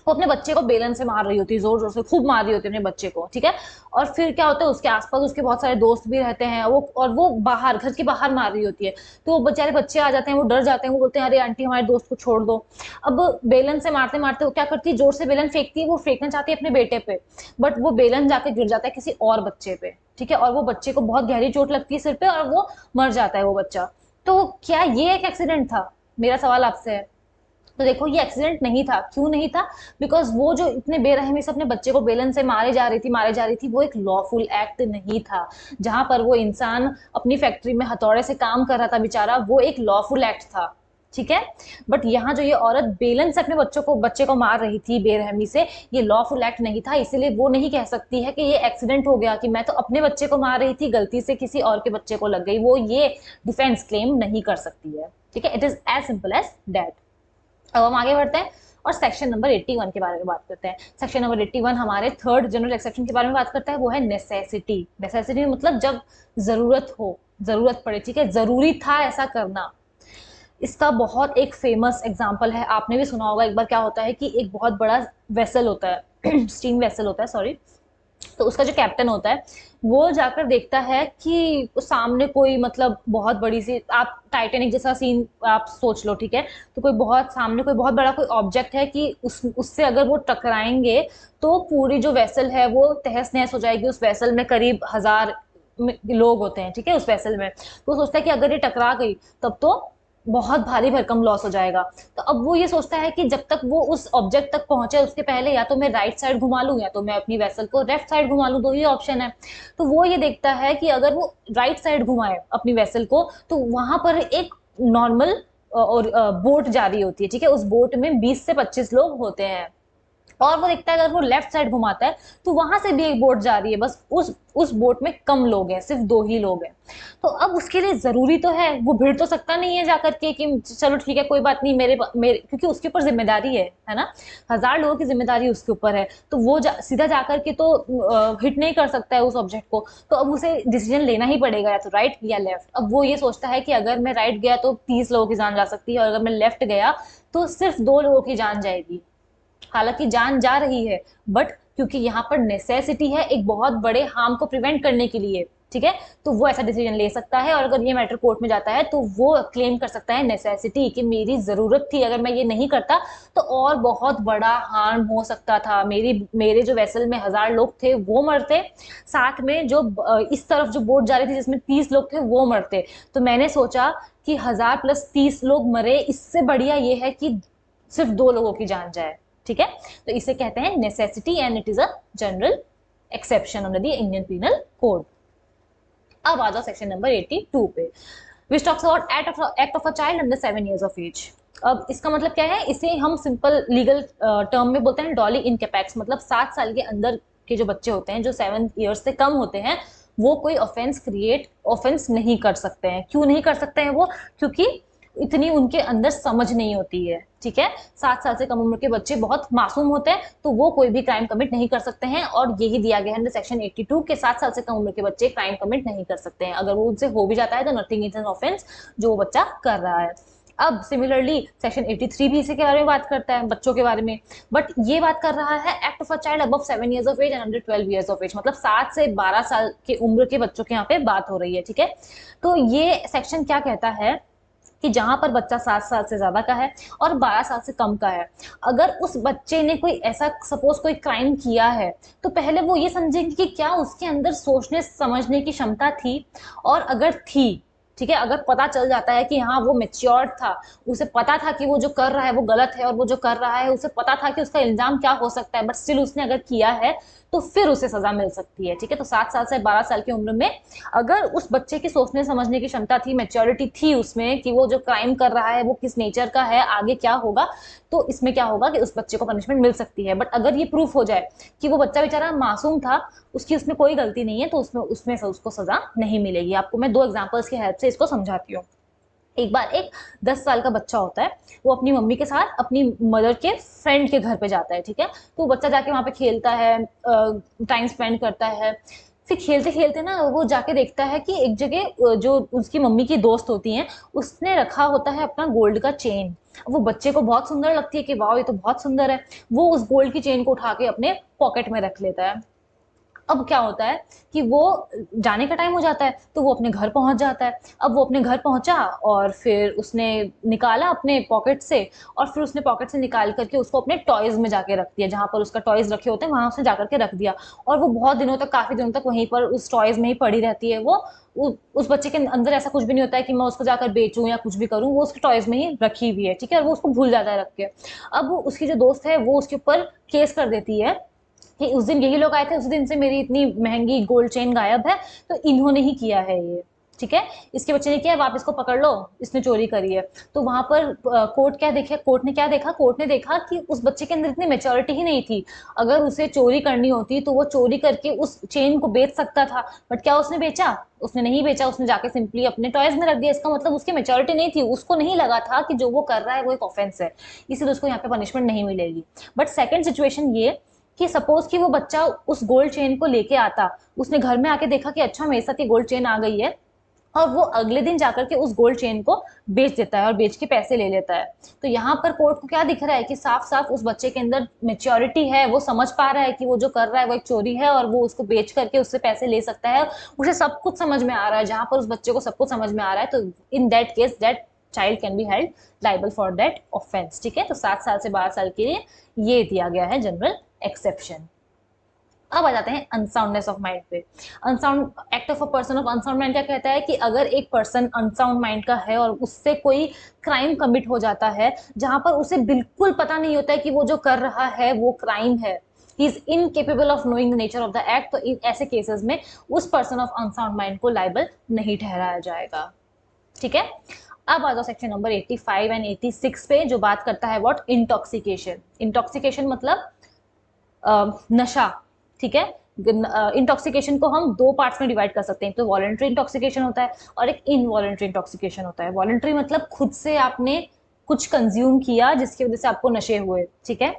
वो अपने बच्चे को बेलन से मार रही होती है, जोर जोर से खूब मार रही होती है अपने बच्चे को, ठीक है। और फिर क्या होता है, उसके आसपास उसके बहुत सारे दोस्त भी रहते हैं, वो बाहर, घर के बाहर मार रही होती है, तो वो बेचारे बच्चे आ जाते हैं, वो डर जाते हैं, वो बोलते हैं अरे आंटी हमारे दोस्त को छोड़ दो। अब बेलन से मारते मारते वो क्या करती है, जोर से बेलन फेंकती है, वो फेंकना चाहती है अपने बेटे पे, बट वो बेलन जाके गिर जाता है किसी और बच्चे पे, ठीक है, और वो बच्चे को बहुत गहरी चोट लगती है सिर पे और वो मर जाता है वो बच्चा। तो क्या ये एक एक्सीडेंट था? मेरा सवाल आपसे है। तो देखो ये एक्सीडेंट नहीं था। क्यों नहीं था? बिकॉज वो जो इतने बेरहमी से अपने बच्चे को बेलन से मारे जा रही थी, वो एक लॉफुल एक्ट नहीं था। जहां पर वो इंसान अपनी फैक्ट्री में हथौड़े से काम कर रहा था बेचारा, वो एक लॉफुल एक्ट था, ठीक है। बट यहाँ जो ये औरत बेलन से अपने बच्चे को मार रही थी बेरहमी से, ये लॉफुल एक्ट नहीं था, इसीलिए वो नहीं कह सकती है कि ये एक्सीडेंट हो गया कि मैं तो अपने बच्चे को मार रही थी, गलती से किसी और के बच्चे को लग गई, वो ये डिफेंस क्लेम नहीं कर सकती है, ठीक है। It is as simple as that. अब हम आगे बढ़ते हैं और सेक्शन नंबर 81 के बारे में बात करते हैं। सेक्शन नंबर 81 हमारे थर्ड जनरल एक्सेप्शन के बारे में बात करता है, वो है नेसेसिटी। नेसेसिटी मतलब जब जरूरत हो, जरूरत पड़े, ठीक है, जरूरी था ऐसा करना। इसका बहुत एक फेमस एग्जाम्पल है, आपने भी सुना होगा। एक बार क्या होता है कि एक बहुत बड़ा वेसल होता है स्टीम वेसल होता है, सॉरी, तो उसका जो कैप्टन होता है वो जाकर देखता है कि सामने कोई, मतलब बहुत बड़ी सी, आप टाइटेनिक जैसा सीन आप सोच लो, ठीक है, तो कोई बहुत सामने कोई बहुत बड़ा कोई ऑब्जेक्ट है कि उससे अगर वो टकराएंगे तो पूरी जो वेसल है वो तहस नहस हो जाएगी। उस वेसल में करीब 1000 लोग होते हैं, ठीक है, उस वेसल में, तो वो सोचता है कि अगर ये टकरा गई तब तो बहुत भारी भरकम लॉस हो जाएगा। तो अब वो ये सोचता है कि जब तक वो उस ऑब्जेक्ट तक पहुंचे उसके पहले या तो मैं राइट साइड घुमा लूं या तो मैं अपनी वेसल को लेफ्ट साइड घुमा लूं, दो ही ऑप्शन है। तो वो ये देखता है कि अगर वो राइट साइड घुमाए अपनी वेसल को तो वहां पर एक नॉर्मल और बोट जा रही होती है, ठीक है, उस बोट में 20 से 25 लोग होते हैं। और वो देखता है अगर वो लेफ्ट साइड घुमाता है तो वहां से भी एक बोट जा रही है, बस उस बोट में कम लोग हैं, सिर्फ 2 ही लोग हैं। तो अब उसके लिए जरूरी तो है, वो भिड़ तो सकता नहीं है जाकर के कि चलो ठीक है कोई बात नहीं, मेरे क्योंकि उसके ऊपर जिम्मेदारी है ना, 1000 लोगों की जिम्मेदारी उसके ऊपर है, तो वो सीधा जाकर के तो हिट नहीं कर सकता है उस ऑब्जेक्ट को। तो अब उसे डिसीजन लेना ही पड़ेगा, या तो राइट या लेफ्ट। अब वो ये सोचता है कि अगर मैं राइट गया तो 30 लोगों की जान जा सकती है, और अगर मैं लेफ्ट गया तो सिर्फ 2 लोगों की जान जाएगी। हालांकि जान जा रही है, बट क्योंकि यहाँ पर नेसेसिटी है एक बहुत बड़े हार्म को प्रिवेंट करने के लिए, ठीक है, तो वो ऐसा डिसीजन ले सकता है। और अगर ये मैटर कोर्ट में जाता है तो वो क्लेम कर सकता है नेसेसिटी, कि मेरी जरूरत थी, अगर मैं ये नहीं करता तो और बहुत बड़ा हार्म हो सकता था, मेरे जो वेसल में 1000 लोग थे वो मरते, साथ में जो इस तरफ जो बोट जा रही थी जिसमें 30 लोग थे वो मरते। तो मैंने सोचा कि 1000 प्लस 30 लोग मरे, इससे बढ़िया ये है कि सिर्फ 2 लोगों की जान जाए, ठीक है। तो इसे कहते हैं necessity and it is a general exception under the Indian penal code. अब आ जाओ सेक्शन नंबर 82 पे, which talks about act of a child under 7 years of age. अब इसका मतलब क्या है, इसे हम सिंपल लीगल टर्म में बोलते हैं डॉली इनकैपेक्स, मतलब 7 साल के अंदर के जो बच्चे होते हैं जो 7 years से कम होते हैं वो कोई ऑफेंस नहीं कर सकते हैं। क्यों नहीं कर सकते हैं वो? क्योंकि इतनी उनके अंदर समझ नहीं होती है, ठीक है। 7 साल से कम उम्र के बच्चे बहुत मासूम होते हैं, तो वो कोई भी क्राइम कमिट नहीं कर सकते हैं, और यही दिया गया है सेक्शन 82 के 7 साल से कम उम्र के बच्चे क्राइम कमिट नहीं कर सकते हैं। अगर वो उनसे हो भी जाता है तो नथिंग इज एन ऑफेंस जो वो बच्चा कर रहा है। अब सिमिलरली सेक्शन 83 भी इसी के बारे में बात करता है, बच्चों के बारे में, बट ये बात कर रहा है act of a child above 7 years of age and under 12 years of age, मतलब 7 से 12 साल के उम्र के बच्चों के यहाँ पे बात हो रही है, ठीक है। तो ये सेक्शन क्या कहता है कि जहां पर बच्चा 7 साल से ज्यादा का है और 12 साल से कम का है, अगर उस बच्चे ने कोई ऐसा सपोज कोई क्राइम किया है तो पहले वो ये समझेंगे कि क्या उसके अंदर सोचने समझने की क्षमता थी, और अगर थी, ठीक है, अगर पता चल जाता है कि हाँ वो मेच्योर्ड था, उसे पता था कि वो जो कर रहा है वो गलत है, और वो जो कर रहा है उसे पता था कि उसका इल्जाम क्या हो सकता है, बट स्टिल उसने अगर किया है तो फिर उसे सजा मिल सकती है, ठीक है। तो 7 साल से 12 साल की उम्र में अगर उस बच्चे की सोचने समझने की क्षमता थी, मेच्योरिटी थी उसमें कि वो जो क्राइम कर रहा है वो किस नेचर का है, आगे क्या होगा, तो इसमें क्या होगा कि उस बच्चे को पनिशमेंट मिल सकती है। बट अगर ये प्रूफ हो जाए कि वो बच्चा बेचारा मासूम था, उसकी उसमें कोई गलती नहीं है, तो उसमें उसको सजा नहीं मिलेगी। आपको मैं 2 एग्जाम्पल्स की हेल्प से इसको समझाती हूँ। एक बार एक 10 साल का बच्चा होता है, वो अपनी मम्मी के साथ अपनी मदर के फ्रेंड के घर पे जाता है, ठीक है। तो बच्चा जाके वहां पे खेलता है, टाइम स्पेंड करता है। फिर खेलते खेलते ना वो जाके देखता है कि एक जगह जो उसकी मम्मी की दोस्त होती हैं उसने रखा होता है अपना गोल्ड का चेन। वो बच्चे को बहुत सुंदर लगती है कि वाह ये तो बहुत सुंदर है। वो उस गोल्ड की चेन को उठा के अपने पॉकेट में रख लेता है। अब क्या होता है कि वो जाने का टाइम हो जाता है, तो वो अपने घर पहुंच जाता है। अब वो अपने घर पहुंचा और फिर उसने निकाला अपने पॉकेट से, और फिर उसने पॉकेट से निकाल करके उसको अपने टॉयज में जाके रख दिया, जहां पर उसका टॉयज रखे होते हैं वहां उसने जाकर के रख दिया। और वो बहुत दिनों तक, काफी दिनों तक वहीं पर उस टॉयज में ही पड़ी रहती है। वो उस बच्चे के अंदर ऐसा कुछ भी नहीं होता है कि मैं उसको जाकर बेचूं या कुछ भी करूं, वो उसके टॉयज में ही रखी हुई है, ठीक है, और वो उसको भूल जाता है रख के। अब उसकी जो दोस्त है वो उसके ऊपर केस कर देती है कि उस दिन यही लोग आए थे, उस दिन से मेरी इतनी महंगी गोल्ड चेन गायब है, तो इन्होंने ही किया है ये, ठीक है। इसके बच्चे ने किया है, आप इसको पकड़ लो, इसने चोरी करी है। तो वहां पर कोर्ट ने क्या देखा, कोर्ट ने देखा कि उस बच्चे के अंदर इतनी मेच्योरिटी ही नहीं थी। अगर उसे चोरी करनी होती तो वो चोरी करके उस चेन को बेच सकता था, बट क्या उसने बेचा? उसने नहीं बेचा, उसने जाके सिंपली अपने टॉयज में रख दिया। इसका मतलब उसकी मेच्योरिटी नहीं थी, उसको नहीं लगा था कि जो वो कर रहा है वो एक ऑफेंस है, इसलिए उसको यहाँ पे पनिशमेंट नहीं मिलेगी। बट सेकंड सिचुएशन ये कि सपोज कि वो बच्चा उस गोल्ड चेन को लेके आता, उसने घर में आके देखा कि अच्छा मेरे साथ ये गोल्ड चेन आ गई है, और वो अगले दिन जाकर के उस गोल्ड चेन को बेच देता है और बेच के पैसे ले लेता है। तो यहाँ पर कोर्ट को क्या दिख रहा है कि साफ साफ उस बच्चे के अंदर मेच्योरिटी है, वो समझ पा रहा है कि वो जो कर रहा है वो एक चोरी है, और वो उसको बेच करके उससे पैसे ले सकता है। उसे सब कुछ समझ में आ रहा है, जहां पर उस बच्चे को सब कुछ समझ में आ रहा है, तो in that case that child can be held liable for that offence, ठीक है। तो 7 साल से 12 साल के लिए ये दिया गया है जनरल एक्सेप्शन। अब आ जाते हैं अनसाउंडनेस ऑफ माइंड पे। Unsound act of a person of unsound mind क्या कहता है कि अगर एक पर्सन अनसाउंड माइंड का है और उससे कोई क्राइम कमिट हो जाता है जहां पर उसे बिल्कुल पता नहीं होता है कि वो जो कर रहा है वो क्राइम है, he is incapable of knowing the nature of the act, तो इन ऐसे केसेस में उस पर्सन ऑफ अनसाउंड माइंड को लायबल नहीं ठहराया जाएगा। ठीक है। अब आ जाओ सेक्शन नंबर 85 एंड 86 पे, जो बात करता है व्हाट इंटॉक्सिकेशन। इंटॉक्सिकेशन मतलब नशा। ठीक है। इंटॉक्सिकेशन को हम दो पार्ट्स में डिवाइड कर सकते हैं, तो वॉलंटरी इंटॉक्सिकेशन होता है और एक इनवॉलंटरी इंटॉक्सिकेशन होता है। वॉलंटरी मतलब खुद से आपने कुछ कंज्यूम किया जिसकी वजह से आपको नशे हुए। ठीक है।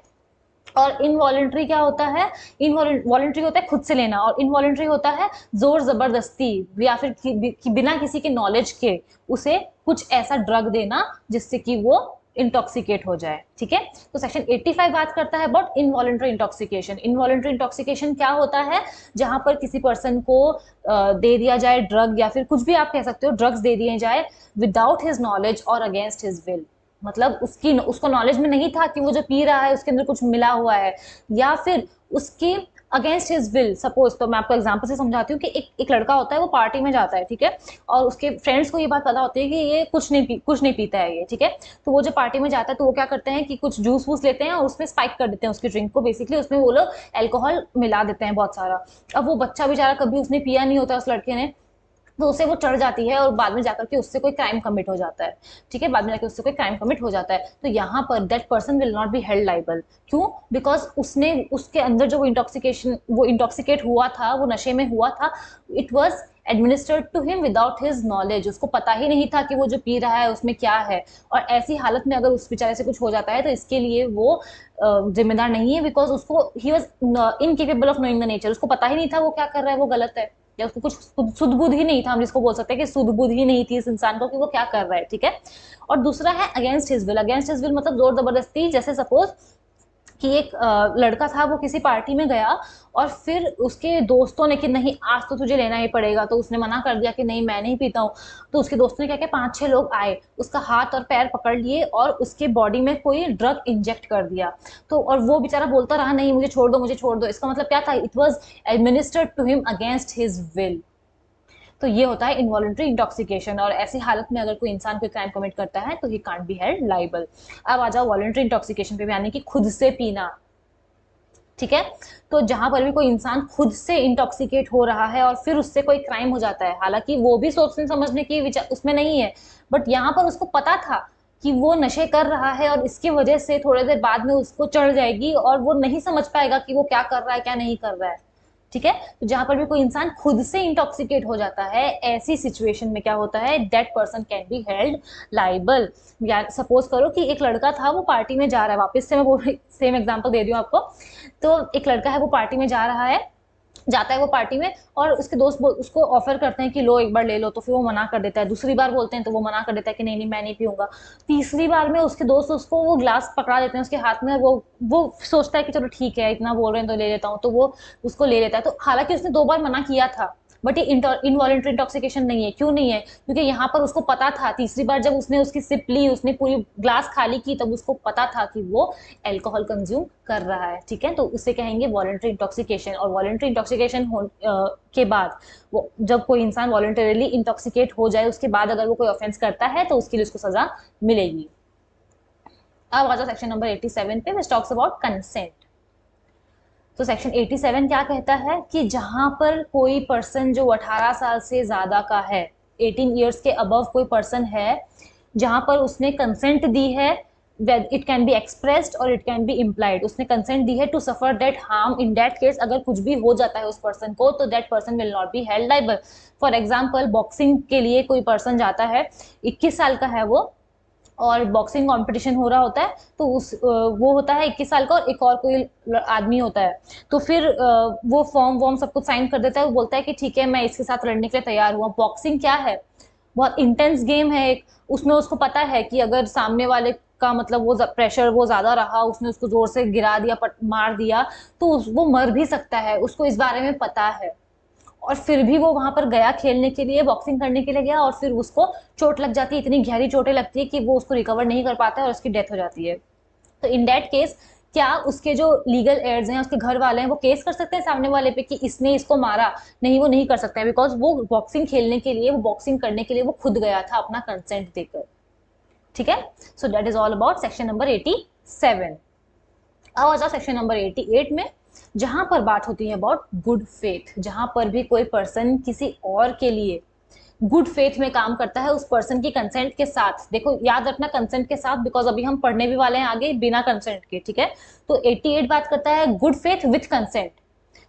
और इनवॉलंटरी क्या होता है? इनवॉलंटरी होता है खुद से लेना, और इनवॉलंटरी होता है जोर जबरदस्ती या फिर बिना किसी के नॉलेज के उसे कुछ ऐसा ड्रग देना जिससे कि वो इंटॉक्सिकेट हो जाए। ठीक है। तो सेक्शन 85 बात करता है about involuntary intoxication. Involuntary intoxication क्या होता है? जहां पर किसी पर्सन को दे दिया जाए ड्रग, या फिर कुछ भी आप कह सकते हो, ड्रग्स दे दिए जाए विदाउट हिज नॉलेज और अगेंस्ट हिज विल। मतलब उसको नॉलेज में नहीं था कि वो जो पी रहा है उसके अंदर कुछ मिला हुआ है, या फिर उसके अगेंस्ट हिज विल। सपोज, तो मैं आपको एग्जांपल से समझाती हूँ कि एक लड़का होता है, वो पार्टी में जाता है। ठीक है। और उसके फ्रेंड्स को ये बात पता होती है कि ये कुछ नहीं पीता है ये। ठीक है। तो वो जो पार्टी में जाता है तो वो क्या करते हैं कि कुछ जूस वूस लेते हैं और उसमें स्पाइक कर देते हैं उसकी ड्रिंक को। बेसिकली उसमें वो लोग अल्कोहल मिला देते हैं बहुत सारा। अब वो बच्चा बेचारा, कभी उसने पिया नहीं होता उस लड़के ने, तो उसे वो चढ़ जाती है और बाद में जाकर के उससे कोई क्राइम कमिट हो जाता है। ठीक है। बाद में जाकर उससे कोई क्राइम कमिट हो जाता है, तो यहाँ पर that person will not be held liable. क्यों? बिकॉज उसने उसके अंदर जो वो इंटॉक्सिकेट हुआ था, वो नशे में हुआ था, it was administered to him without his knowledge. उसको पता ही नहीं था कि वो जो पी रहा है उसमें क्या है। और ऐसी हालत में अगर उस बेचारे से कुछ हो जाता है तो इसके लिए वो जिम्मेदार नहीं है, बिकॉज उसको he was incapable of knowing the nature. उसको पता ही नहीं था वो क्या कर रहा है वो गलत है, या उसको कुछ सुध बुध ही नहीं था। हम जिसको बोल सकते हैं कि सुध बुध ही नहीं थी इस इंसान को कि वो क्या कर रहा है। ठीक है। और दूसरा है against his will. Against his will मतलब जोर जबरदस्ती। जैसे सपोज कि एक लड़का था, वो किसी पार्टी में गया और फिर उसके दोस्तों ने कि नहीं आज तो तुझे लेना ही पड़ेगा, तो उसने मना कर दिया कि नहीं मैं नहीं पीता हूँ। तो उसके दोस्तों ने क्या किया, 5-6 लोग आए, उसका हाथ और पैर पकड़ लिए और उसके बॉडी में कोई ड्रग इंजेक्ट कर दिया। तो और वो बेचारा बोलता रहा नहीं मुझे छोड़ दो मुझे छोड़ दो। इसका मतलब क्या था? It was administered to him against his will. तो ये होता है इनवॉलंटरी इंटॉक्सिकेशन। और ऐसी हालत में अगर कोई इंसान कोई क्राइम कमिट करता है तो he can't be held liable. अब आ जाओ वॉलंटरी इंटॉक्सिकेशन पे, यानी कि खुद से पीना। ठीक है। तो जहां पर भी कोई इंसान खुद से इंटॉक्सिकेट हो रहा है और फिर उससे कोई क्राइम हो जाता है, हालांकि वो भी सोचने समझने की विचार उसमें नहीं है, बट यहाँ पर उसको पता था कि वो नशे कर रहा है और इसकी वजह से थोड़ी देर बाद में उसको चढ़ जाएगी और वो नहीं समझ पाएगा कि वो क्या कर रहा है क्या नहीं कर रहा है। ठीक है। तो जहां पर भी कोई इंसान खुद से इंटॉक्सिकेट हो जाता है, ऐसी सिचुएशन में क्या होता है, that person can be held liable. या सपोज करो कि एक लड़का था, वो पार्टी में जा रहा है, वापस से मैं वो सेम एग्जांपल दे रही हूँ आपको। तो एक लड़का है, वो पार्टी में जा रहा है, जाता है वो पार्टी में, और उसके दोस्त उसको ऑफर करते हैं कि लो एक बार ले लो, तो फिर वो मना कर देता है। दूसरी बार बोलते हैं तो वो मना कर देता है कि नहीं नहीं मैं नहीं पीऊंगा। तीसरी बार में उसके दोस्त उसको वो ग्लास पकड़ा देते हैं उसके हाथ में, वो सोचता है कि चलो ठीक है इतना बोल रहे हैं तो ले लेता हूँ, तो वो उसको ले लेता है। तो हालांकि उसने 2 बार मना किया था, बट ये इनवॉलंटरी इंटॉक्सिकेशन नहीं है। क्यों नहीं है? क्योंकि यहाँ पर उसको पता था, तीसरी बार जब उसने उसकी सिप ली, उसने पूरी ग्लास खाली की, तब उसको पता था कि वो अल्कोहल कंज्यूम कर रहा है। ठीक है। तो उसे कहेंगे वॉलंटरी इंटॉक्सिकेशन। और वॉलंटरी इंटॉक्सिकेशन के बाद वो जब कोई इंसान वॉलंटरीली इंटॉक्सिकेट हो जाए उसके बाद अगर वो कोई ऑफेंस करता है तो उसके लिए उसको सजा मिलेगी। अब आ जाओ सेक्शन नंबर 87 पे, विच टॉक्स अबाउट कंसेंट। तो सेक्शन 87 क्या कहता है कि जहां पर कोई पर्सन जो 18 साल से ज्यादा का है, 18 ईयर्स के अबव कोई पर्सन है, जहां पर उसने कंसेंट दी है, इट कैन बी एक्सप्रेस्ड और इट कैन बी इम्प्लाइड। उसने कंसेंट दी है to suffer that harm, in that case अगर कुछ भी हो जाता है उस पर्सन को तो that person will not be held liable. For example, boxing के लिए कोई पर्सन जाता है, 21 साल का है वो, और बॉक्सिंग कंपटीशन हो रहा होता है, तो वो होता है 21 साल का और एक और कोई आदमी होता है। तो फिर वो फॉर्म वॉर्म सब कुछ साइन कर देता है, वो बोलता है कि ठीक है मैं इसके साथ लड़ने के लिए तैयार हुआ। बॉक्सिंग क्या है? बहुत इंटेंस गेम है एक। उसमें उसको पता है कि अगर सामने वाले का मतलब वो प्रेशर वो ज्यादा रहा, उसने उसको जोर से गिरा दिया, मार दिया, तो वो मर भी सकता है, उसको इस बारे में पता है। और फिर भी वो वहां पर गया खेलने के लिए, बॉक्सिंग करने के लिए गया, और फिर उसको चोट लग जाती है, इतनी गहरी चोटें लगती है कि वो उसको रिकवर नहीं कर पाता है और उसकी डेथ हो जाती है। तो इन दैट केस क्या उसके जो लीगल एयर्स हैं, उसके घर वाले हैं, वो केस कर सकते हैं सामने वाले पे कि इसने इसको मारा? नहीं, वो नहीं कर सकते हैं, बिकॉज वो बॉक्सिंग खेलने के लिए, वो बॉक्सिंग करने के लिए वो खुद गया था अपना कंसेंट देकर। ठीक है, so that is all about section number 87। अब आ जाओ सेक्शन नंबर 88 में, जहां पर बात होती है अबाउट गुड फेथ। जहां पर भी कोई पर्सन किसी और के लिए गुड फेथ में काम करता है, उस पर्सन की कंसेंट के साथ। देखो याद रखना कंसेंट के साथ, बिकॉज अभी हम पढ़ने भी वाले हैं आगे बिना कंसेंट के। ठीक है, तो 88 बात करता है good faith with consent.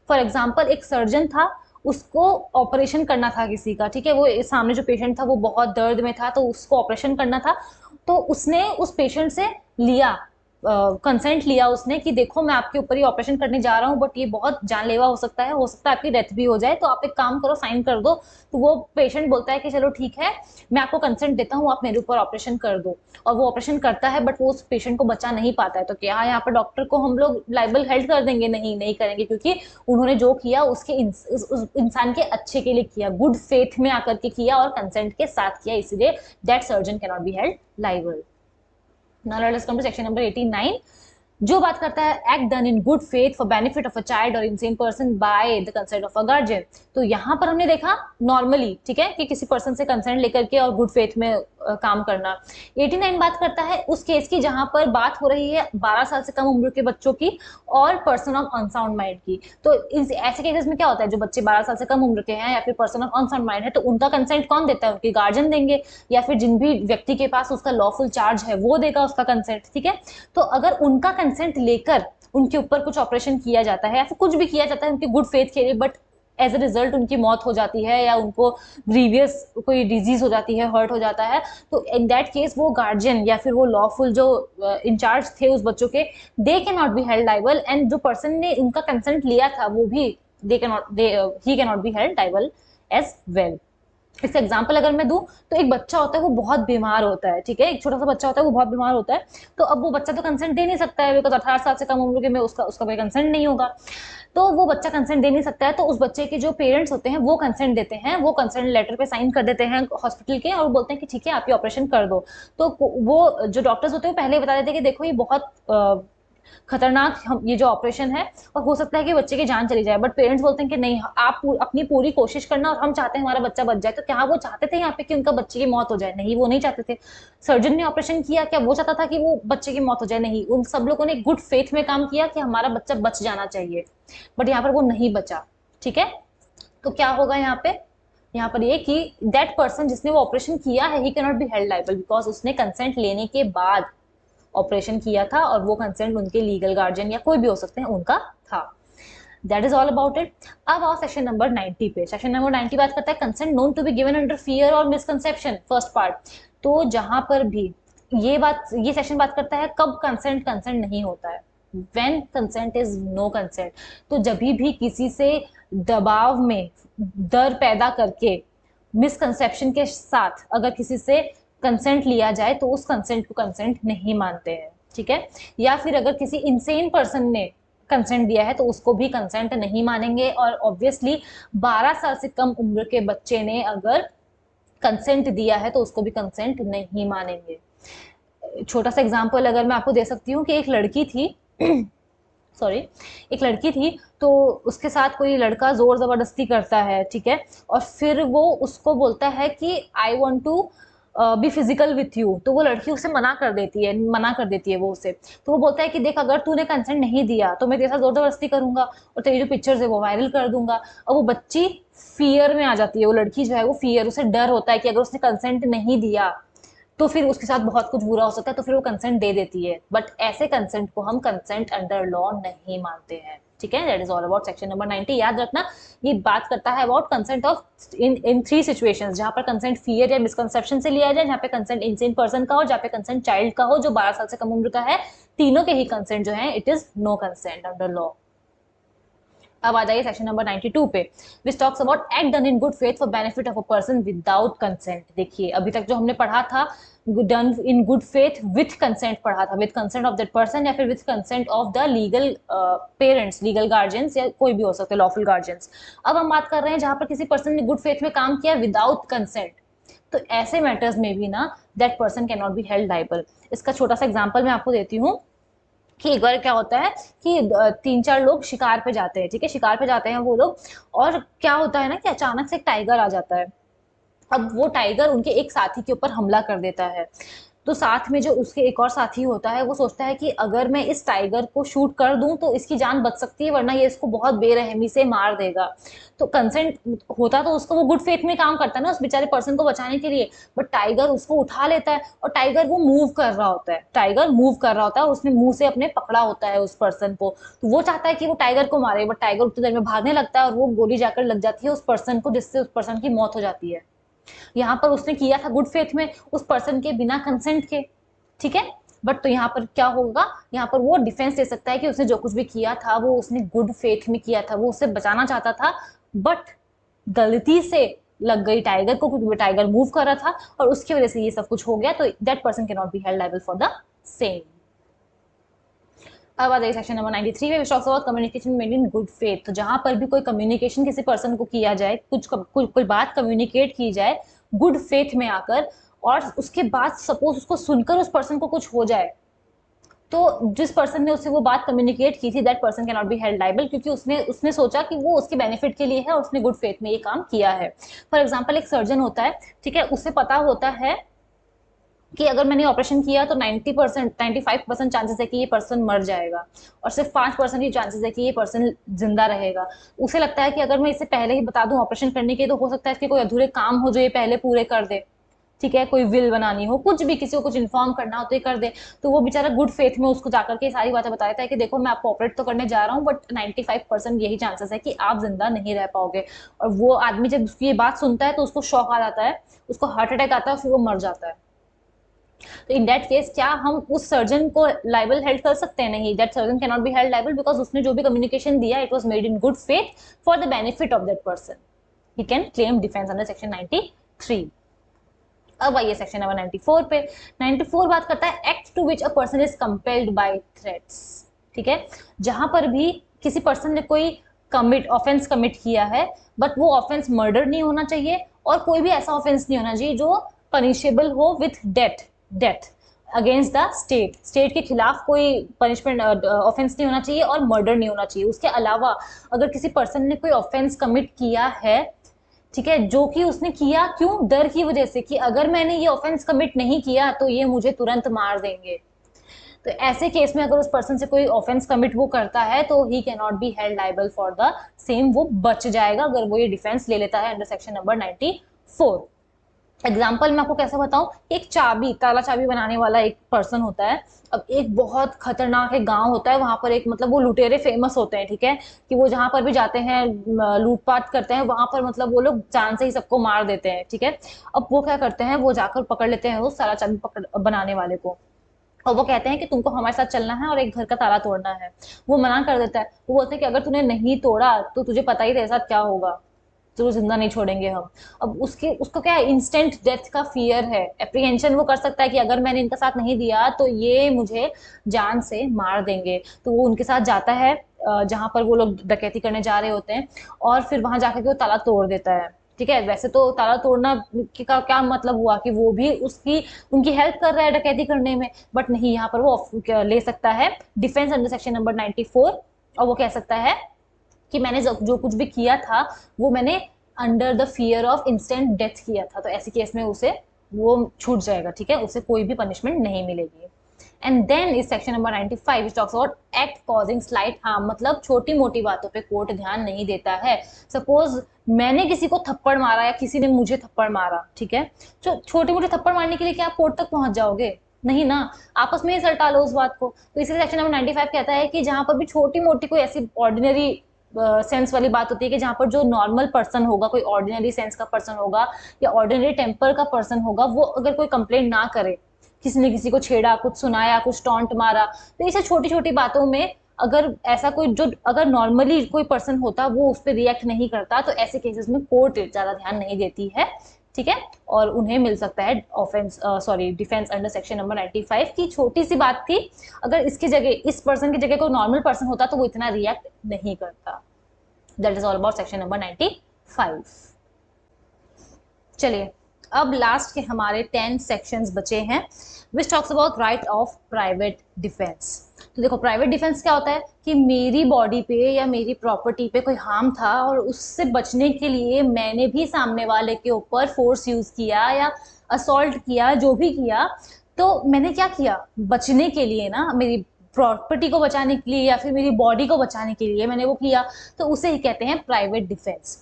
For example एक सर्जन था, उसको ऑपरेशन करना था किसी का। ठीक है, वो सामने जो पेशेंट था वो बहुत दर्द में था, तो उसको ऑपरेशन करना था। तो उसने उस पेशेंट से लिया कंसेंट लिया उसने कि देखो मैं आपके ऊपर ही ऑपरेशन करने जा रहा हूँ, बट ये बहुत जानलेवा हो सकता है आपकी डेथ भी हो जाए, तो आप एक काम करो, साइन कर दो। तो वो पेशेंट बोलता है कि चलो ठीक है, मैं आपको कंसेंट देता हूँ, आप मेरे ऊपर ऑपरेशन कर दो। और वो ऑपरेशन करता है, बट वो उस पेशेंट को बचा नहीं पाता है। तो क्या यहाँ पर डॉक्टर को हम लोग लाइबल हेल्ड कर देंगे? नहीं, नहीं करेंगे, क्योंकि उन्होंने जो किया उसके उस इंसान के अच्छे के लिए किया, गुड फेथ में आकर के किया और कंसेंट के साथ किया, इसलिए that surgeon can not be held liable. Now let us come to section number 89, जो बात करता है act done in good faith for benefit of a child और insane person by the consent of a guardian. तो यहाँ पर हमने देखा नॉर्मली, ठीक है, कि किसी पर्सन से कंसेंट लेकर के और गुड फेथ में काम करना। 89 बात करता है उस केस की जहां पर बात हो रही है 12 साल से कम उम्र के बच्चों की और पर्सन ऑफ अनसाउंड माइंड की। तो ऐसे केसेस में क्या होता है, जो बच्चे 12 साल से कम उम्र के हैं या फिर पर्सन ऑफ अनसाउंड माइंड है, तो उनका कंसेंट कौन देता है? उनके गार्जियन देंगे, या फिर जिन भी व्यक्ति के पास उसका लॉफुल चार्ज है वो देगा उसका कंसेंट। ठीक है, तो अगर उनका कंसेंट लेकर उनके ऊपर कुछ ऑपरेशन किया जाता है या फिर कुछ भी किया जाता है उनके गुड फेथ के लिए, बट एज अ रिजल्ट उनकी मौत हो जाती है या उनको ग्रीवियस कोई डिजीज हो जाती है, हर्ट हो जाता है, तो इन दैट केस वो गार्जियन या फिर वो लॉफुल जो इंचार्ज थे उस बच्चों के, they can not be held liable, and जो पर्सन ने उनका कंसेंट लिया था वो भी they can not he can not be held liable as well. इसका एग्जाम्पल अगर मैं दूं, तो एक बच्चा होता है वो बहुत बीमार होता है। ठीक है, एक छोटा सा बच्चा होता है वो बहुत बीमार होता है, तो अब वो बच्चा तो कंसेंट दे नहीं सकता है, बिकॉज 18 साल से कम उम्र के में उसका उसका कोई कंसेंट नहीं होगा। तो वो बच्चा कंसेंट दे नहीं सकता है, तो उस बच्चे के जो पेरेंट्स होते हैं वो कंसेंट देते हैं, वो कंसेंट लेटर पे साइन कर देते हैं हॉस्पिटल के, और बोलते हैं कि ठीक है आप ये ऑपरेशन कर दो। तो वो जो डॉक्टर्स होते हैं पहले ही बता देते हैं कि देखो ये बहुत खतरनाक ये जो ऑपरेशन है, और हो सकता है कि बच्चे की जान चली जाए, बट पेरेंट्स बोलते हैं कि नहीं, आप अपनी पूरी कोशिश करना और हम चाहते हैं हमारा बच्चा बच जाए। तो क्या वो चाहते थे यहाँ पे कि उनका बच्चे की मौत हो जाए? नहीं, वो नहीं चाहते थे। सर्जन ने ऑपरेशन किया, क्या वो चाहता था कि वो बच्चे की मौत हो जाए? नहीं, उन सब लोगों ने गुड फेथ में काम किया कि हमारा बच्चा बच जाना चाहिए, बट यहाँ पर वो नहीं बचा। ठीक है, तो क्या होगा यहाँ पे? यहाँ पर ये कि दैट पर्सन जिसने वो ऑपरेशन किया है, ही can not be held liable, because उसने कंसेंट लेने के बाद ऑपरेशन किया था और वो कंसेंट उनके लीगल गार्जियन या कोई भी हो सकते हैं उनका था। That is all about it. अब आओ सेक्शन नंबर 90 पे। सेक्शन नंबर 90 बात करता है consent known to be given under fear और मिसकंसेप्शन, फर्स्ट पार्ट। तो जहां पर भी ये सेक्शन बात करता है कब कंसेंट कंसेंट नहीं होता है, when consent is no consent. तो जब भी किसी से दबाव में डर पैदा करके मिसकंसेप्शन के साथ अगर किसी से कंसेंट लिया जाए, तो उस कंसेंट को कंसेंट नहीं मानते हैं। ठीक है, या फिर अगर किसी इंसेन पर्सन ने कंसेंट दिया है तो उसको भी कंसेंट नहीं मानेंगे, और ऑब्वियसली 12 साल से कम उम्र के बच्चे ने अगर कंसेंट दिया है तो उसको भी कंसेंट नहीं मानेंगे। छोटा सा एग्जांपल अगर मैं आपको दे सकती हूँ कि एक लड़की थी सॉरी, एक लड़की थी, तो उसके साथ कोई लड़का जोर जबरदस्ती करता है। ठीक है, और फिर वो उसको बोलता है कि I want to be physical with you, तो वो लड़की उसे मना कर देती है वो उसे। तो वो बोलता है कि देख, अगर तूने कंसेंट नहीं दिया तो मैं तेरे साथ जोर जबरदस्ती करूंगा और तेरी जो पिक्चर्स है वो वायरल कर दूंगा। और वो बच्ची फियर में आ जाती है, वो लड़की जो है वो फियर, उसे डर होता है कि अगर उसने कंसेंट नहीं दिया तो फिर उसके साथ बहुत कुछ बुरा हो सकता है, तो फिर वो कंसेंट दे देती है। बट ऐसे कंसेंट को हम कंसेंट अंडर लॉ नहीं मानते हैं। ठीक है, that is all about section number 90। याद रखना, ये बात करता है about consent of in 3 situations, जहां पर कंसेंट फियर या मिसकंसेप्शन से लिया जाए, जहां पे कंसेंट इंसेन पर्सन का हो, जहां पे कंसेंट चाइल्ड का हो जो 12 साल से कम उम्र का है। तीनों के ही कंसेंट जो है it is no consent under law. अब आ जाइए सेक्शन नंबर 92 पे, which talks about act done in good faith for benefit of a person without consent. देखिए अभी तक जो हमने पढ़ा था done in good faith with consent पढ़ा था, with consent of that person या फिर with consent of the legal parents, legal guardians या कोई भी हो सकते हैं लॉफुल गार्जियंस। अब हम बात कर रहे हैं जहां पर किसी पर्सन ने गुड फेथ में काम किया विदाउट कंसेंट, तो ऐसे मैटर्स में भी ना that person can not be held liable. इसका छोटा सा एग्जाम्पल मैं आपको देती हूँ। कि एक बार क्या होता है कि 3-4 लोग शिकार पे जाते हैं, ठीक है, शिकार पे जाते हैं वो लोग, और क्या होता है ना कि अचानक से एक टाइगर आ जाता है। अब वो टाइगर उनके एक साथी के ऊपर हमला कर देता है। तो साथ में जो उसके एक और साथी होता है वो सोचता है कि अगर मैं इस टाइगर को शूट कर दूं तो इसकी जान बच सकती है, वरना ये इसको बहुत बेरहमी से मार देगा। तो कंसेंट होता तो उसको, वो गुड फेथ में काम करता है ना उस बेचारे पर्सन को बचाने के लिए, बट टाइगर उसको उठा लेता है, और टाइगर वो मूव कर रहा होता है, टाइगर मूव कर रहा होता है और उसने मुंह से अपने पकड़ा होता है उस पर्सन को। तो वो चाहता है कि वो टाइगर को मारे, बट टाइगर उतनी देर में भागने लगता है और वो गोली जाकर लग जाती है उस पर्सन को, जिससे उस पर्सन की मौत हो जाती है। यहाँ पर उसने किया था गुड फेथ में उस पर्सन के बिना कंसेंट के, ठीक है। बट तो यहाँ पर क्या होगा, यहाँ पर वो डिफेंस दे सकता है कि उसने जो कुछ भी किया था वो उसने गुड फेथ में किया था, वो उसे बचाना चाहता था, बट गलती से लग गई टाइगर को, क्योंकि वो टाइगर मूव कर रहा था और उसकी वजह से ये सब कुछ हो गया। तो that person can not be held liable for the same. अब आ जाइए सेक्शन नंबर 93 में, विच talks about communication made in good faith. तो जहां पर भी कोई कम्युनिकेशन किसी पर्सन को किया जाए, कोई बात कम्युनिकेट की जाए गुड फेथ में आकर, और उसके बाद सपोज उसको सुनकर उस पर्सन को कुछ हो जाए, तो जिस पर्सन ने उससे वो बात कम्युनिकेट की थी that person can not be held liable, क्योंकि उसने उसने सोचा कि वो उसके बेनिफिट के लिए है और उसने गुड फेथ में ये काम किया है। फॉर एग्जाम्पल एक सर्जन होता है, ठीक है, उसे पता होता है कि अगर मैंने ऑपरेशन किया तो 90% 95% चांसेस है कि ये पर्सन मर जाएगा, और सिर्फ 5% ही चांसेस है कि ये पर्सन जिंदा रहेगा। उसे लगता है कि अगर मैं इसे पहले ही बता दूं ऑपरेशन करने के, तो हो सकता है इसके कोई अधूरे काम हो जो ये पहले पूरे कर दे, ठीक है, कोई विल बनानी हो, कुछ भी, किसी को कुछ इन्फॉर्म करना हो तो ये कर दे। तो वो बेचारा गुड फेथ में उसको जाकर के सारी बातें बता देता है कि देखो मैं आपको ऑपरेट तो करने जा रहा हूँ, बट 95% यही चांसेस है कि आप जिंदा नहीं रह पाओगे। और वो आदमी जब उसकी ये बात सुनता है तो उसको शौक आ जाता है, उसको हार्ट अटैक आता है, फिर वो मर जाता है। तो इन दैट केस क्या हम उस सर्जन को लाइबल हेल्ड कर सकते हैं? नहीं, that surgeon can not be held liable, because उसने जो भी कम्युनिकेशन दिया it was made in good faith for the benefit of that person. He can claim defence under section 93। अब आइए सेक्शन नंबर 94 पे। 94 बात करता है act to which a person is compelled by threats, ठीक है। जहां पर भी किसी पर्सन ने कोई ऑफेंस कमिट किया है, बट वो ऑफेंस मर्डर नहीं होना चाहिए, और कोई भी ऐसा ऑफेंस नहीं होना चाहिए जो पनिशेबल हो with death against the state के खिलाफ कोई पनिशमेंट ऑफेंस नहीं होना चाहिए, और मर्डर नहीं होना चाहिए। उसके अलावा अगर किसी पर्सन ने कोई ऑफेंस कमिट किया है, ठीक है, जो कि उसने किया क्यों, डर की वजह से कि अगर मैंने ये ऑफेंस कमिट नहीं किया तो ये मुझे तुरंत मार देंगे, तो ऐसे केस में अगर उस पर्सन से कोई ऑफेंस कमिट वो करता है तो ही can not be held liable for the same, वो बच जाएगा अगर वो ये डिफेंस ले लेता है अंडर सेक्शन नंबर 94। एग्जाम्पल मैं आपको कैसे बताऊं, एक चाबी, ताला चाबी बनाने वाला एक पर्सन होता है। अब एक बहुत खतरनाक एक गांव होता है, वहां पर एक मतलब वो लुटेरे फेमस होते हैं, ठीक है, कि वो जहां पर भी जाते हैं लूटपाट करते हैं, वहां पर मतलब वो लोग जान से ही सबको मार देते हैं, ठीक है। अब वो क्या करते हैं, वो जाकर पकड़ लेते हैं उस ताला चाबी पकड़ बनाने वाले को, और वो कहते हैं कि तुमको हमारे साथ चलना है और एक घर का ताला तोड़ना है। वो मना कर देता है, वो बोलते हैं कि अगर तूने नहीं तोड़ा तो तुझे पता ही तेरे साथ क्या होगा, तो जिंदा नहीं छोड़ेंगे हम। अब उसको क्या है, इंस्टेंट डेथ का फियर है, एप्रीहेंशन वो कर सकता है कि अगर मैंने इनका साथ नहीं दिया तो ये मुझे जान से मार देंगे। तो वो उनके साथ जाता है जहां पर वो लोग डकैती करने जा रहे होते हैं, और फिर वहां जाकर के वो ताला तोड़ देता है, ठीक है। वैसे तो ताला तोड़ना का क्या मतलब हुआ कि वो भी उसकी उनकी हेल्प कर रहा है डकैती करने में, बट नहीं, यहाँ पर वो ले सकता है डिफेंस अंडर सेक्शन नंबर 94, और वो कह सकता है कि मैंने जो कुछ भी किया था वो मैंने under the fear of instant death किया था। तो ऐसे केस में उसे वो छूट जाएगा, ठीक है, उसे कोई भी पनिशमेंट नहीं मिलेगी। And then is section number 95 which talks about act causing slight harm, मतलब छोटी मोटी बातों पे कोर्ट ध्यान नहीं देता है। सपोज मैंने किसी को थप्पड़ मारा या किसी ने मुझे थप्पड़ मारा, ठीक है, तो छोटे मोटे थप्पड़ मारने के लिए क्या आप कोर्ट तक पहुंच जाओगे? नहीं ना, आपस में ही सलटा लो उस बात को। तो इसलिए सेक्शन नंबर 95 कहता है कि जहां पर भी छोटी मोटी कोई ऐसी ऑर्डिनरी सेंस वाली बात होती है कि जहां पर जो नॉर्मल पर्सन होगा, कोई ऑर्डिनरी सेंस का पर्सन होगा या ऑर्डिनरी टेम्पर का पर्सन होगा, वो अगर कोई कंप्लेंट ना करे, किसी ने किसी को छेड़ा, कुछ सुनाया, कुछ टॉन्ट मारा, तो इसे छोटी छोटी बातों में अगर ऐसा कोई जो अगर नॉर्मली कोई पर्सन होता वो उस पर रिएक्ट नहीं करता, तो ऐसे केसेस में कोर्ट ज्यादा ध्यान नहीं देती है, ठीक है, और उन्हें मिल सकता है offence defence under section number 95 की। छोटी सी बात थी, अगर इसकी जगह इस पर्सन की जगह कोई नॉर्मल पर्सन होता तो वो इतना रिएक्ट नहीं करता। That is all about section number 95। चलिए अब लास्ट के हमारे 10 सेक्शंस बचे हैं विच talks about right of private defence. तो देखो प्राइवेट डिफेंस क्या होता है कि मेरी बॉडी पे या मेरी प्रॉपर्टी पे कोई हार्म था और उससे बचने के लिए मैंने भी सामने वाले के ऊपर फोर्स यूज किया या असॉल्ट किया, जो भी किया, तो मैंने क्या किया बचने के लिए ना, मेरी प्रॉपर्टी को बचाने के लिए या फिर मेरी बॉडी को बचाने के लिए मैंने वो किया, तो उसे ही कहते हैं प्राइवेट डिफेंस।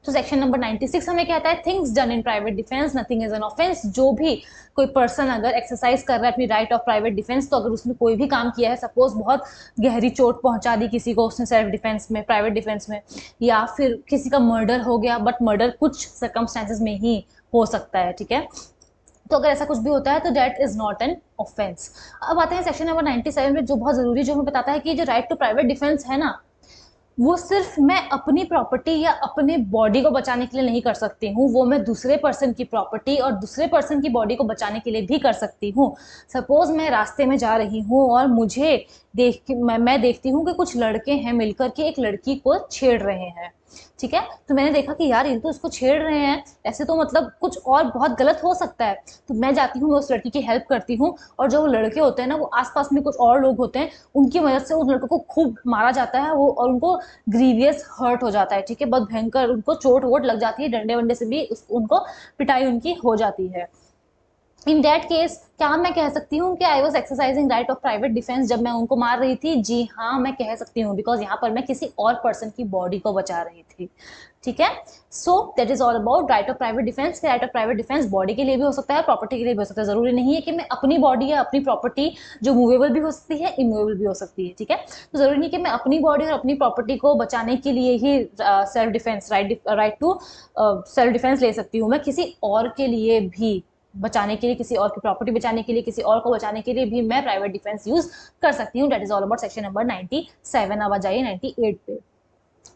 तो सेक्शन नंबर 96 हमें कहता है things done in private defence nothing is an offence. जो भी कोई पर्सन अगर एक्सरसाइज कर रहा है अपनी राइट ऑफ प्राइवेट डिफेंस, तो अगर उसने कोई भी काम किया है, सपोज बहुत गहरी चोट पहुंचा दी किसी को उसने सेल्फ डिफेंस में, प्राइवेट डिफेंस में, या फिर किसी का मर्डर हो गया, बट मर्डर कुछ सर्कमस्टेंसेस में ही हो सकता है, ठीक है, तो अगर ऐसा कुछ भी होता है तो that is not an offence. अब आते हैं सेक्शन नंबर 97 में, जो बहुत जरूरी, जो हमें बताता है कि जो राइट टू प्राइवेट डिफेंस है ना, वो सिर्फ मैं अपनी प्रॉपर्टी या अपने बॉडी को बचाने के लिए नहीं कर सकती हूँ, वो मैं दूसरे पर्सन की प्रॉपर्टी और दूसरे पर्सन की बॉडी को बचाने के लिए भी कर सकती हूँ। सपोज मैं रास्ते में जा रही हूँ और मुझे मैं देखती हूँ कि कुछ लड़के हैं मिलकर के एक लड़की को छेड़ रहे हैं, ठीक है, तो मैंने देखा कि यार ये तो इसको छेड़ रहे हैं, ऐसे तो मतलब कुछ और बहुत गलत हो सकता है, तो मैं जाती हूँ, मैं उस लड़की की हेल्प करती हूँ, और जो वो लड़के होते हैं ना, वो आसपास में कुछ और लोग होते हैं, उनकी मदद से उस लड़कों को खूब मारा जाता है वो, और उनको ग्रीवियस हर्ट हो जाता है, ठीक है, बहुत भयंकर उनको चोट वोट लग जाती है, डंडे वंडे से भी उनको पिटाई उनकी हो जाती है। इन दैट केस क्या मैं कह सकती हूँ कि I was exercising right of private defence जब मैं उनको मार रही थी? जी हाँ, मैं कह सकती हूँ, बिकॉज यहाँ पर मैं किसी और पर्सन की बॉडी को बचा रही थी, ठीक है। So that is all about right of private defence. Right of private defence body के लिए भी हो सकता है, प्रॉपर्टी के लिए भी हो सकता है, जरूरी नहीं है कि मैं अपनी बॉडी या अपनी प्रॉपर्टी, जो मूवेबल भी हो सकती है इमूवेबल भी हो सकती है, ठीक है, तो जरूरी नहीं कि मैं अपनी बॉडी और अपनी प्रॉपर्टी को बचाने के लिए ही self defence right to self defence ले सकती हूँ, मैं किसी और के लिए भी बचाने के लिए, किसी और की प्रॉपर्टी बचाने के लिए, किसी और को बचाने के लिए भी मैं प्राइवेट डिफेंस यूज कर सकती हूँ। That is all about section number 97। अब आ जाइए 98 पे।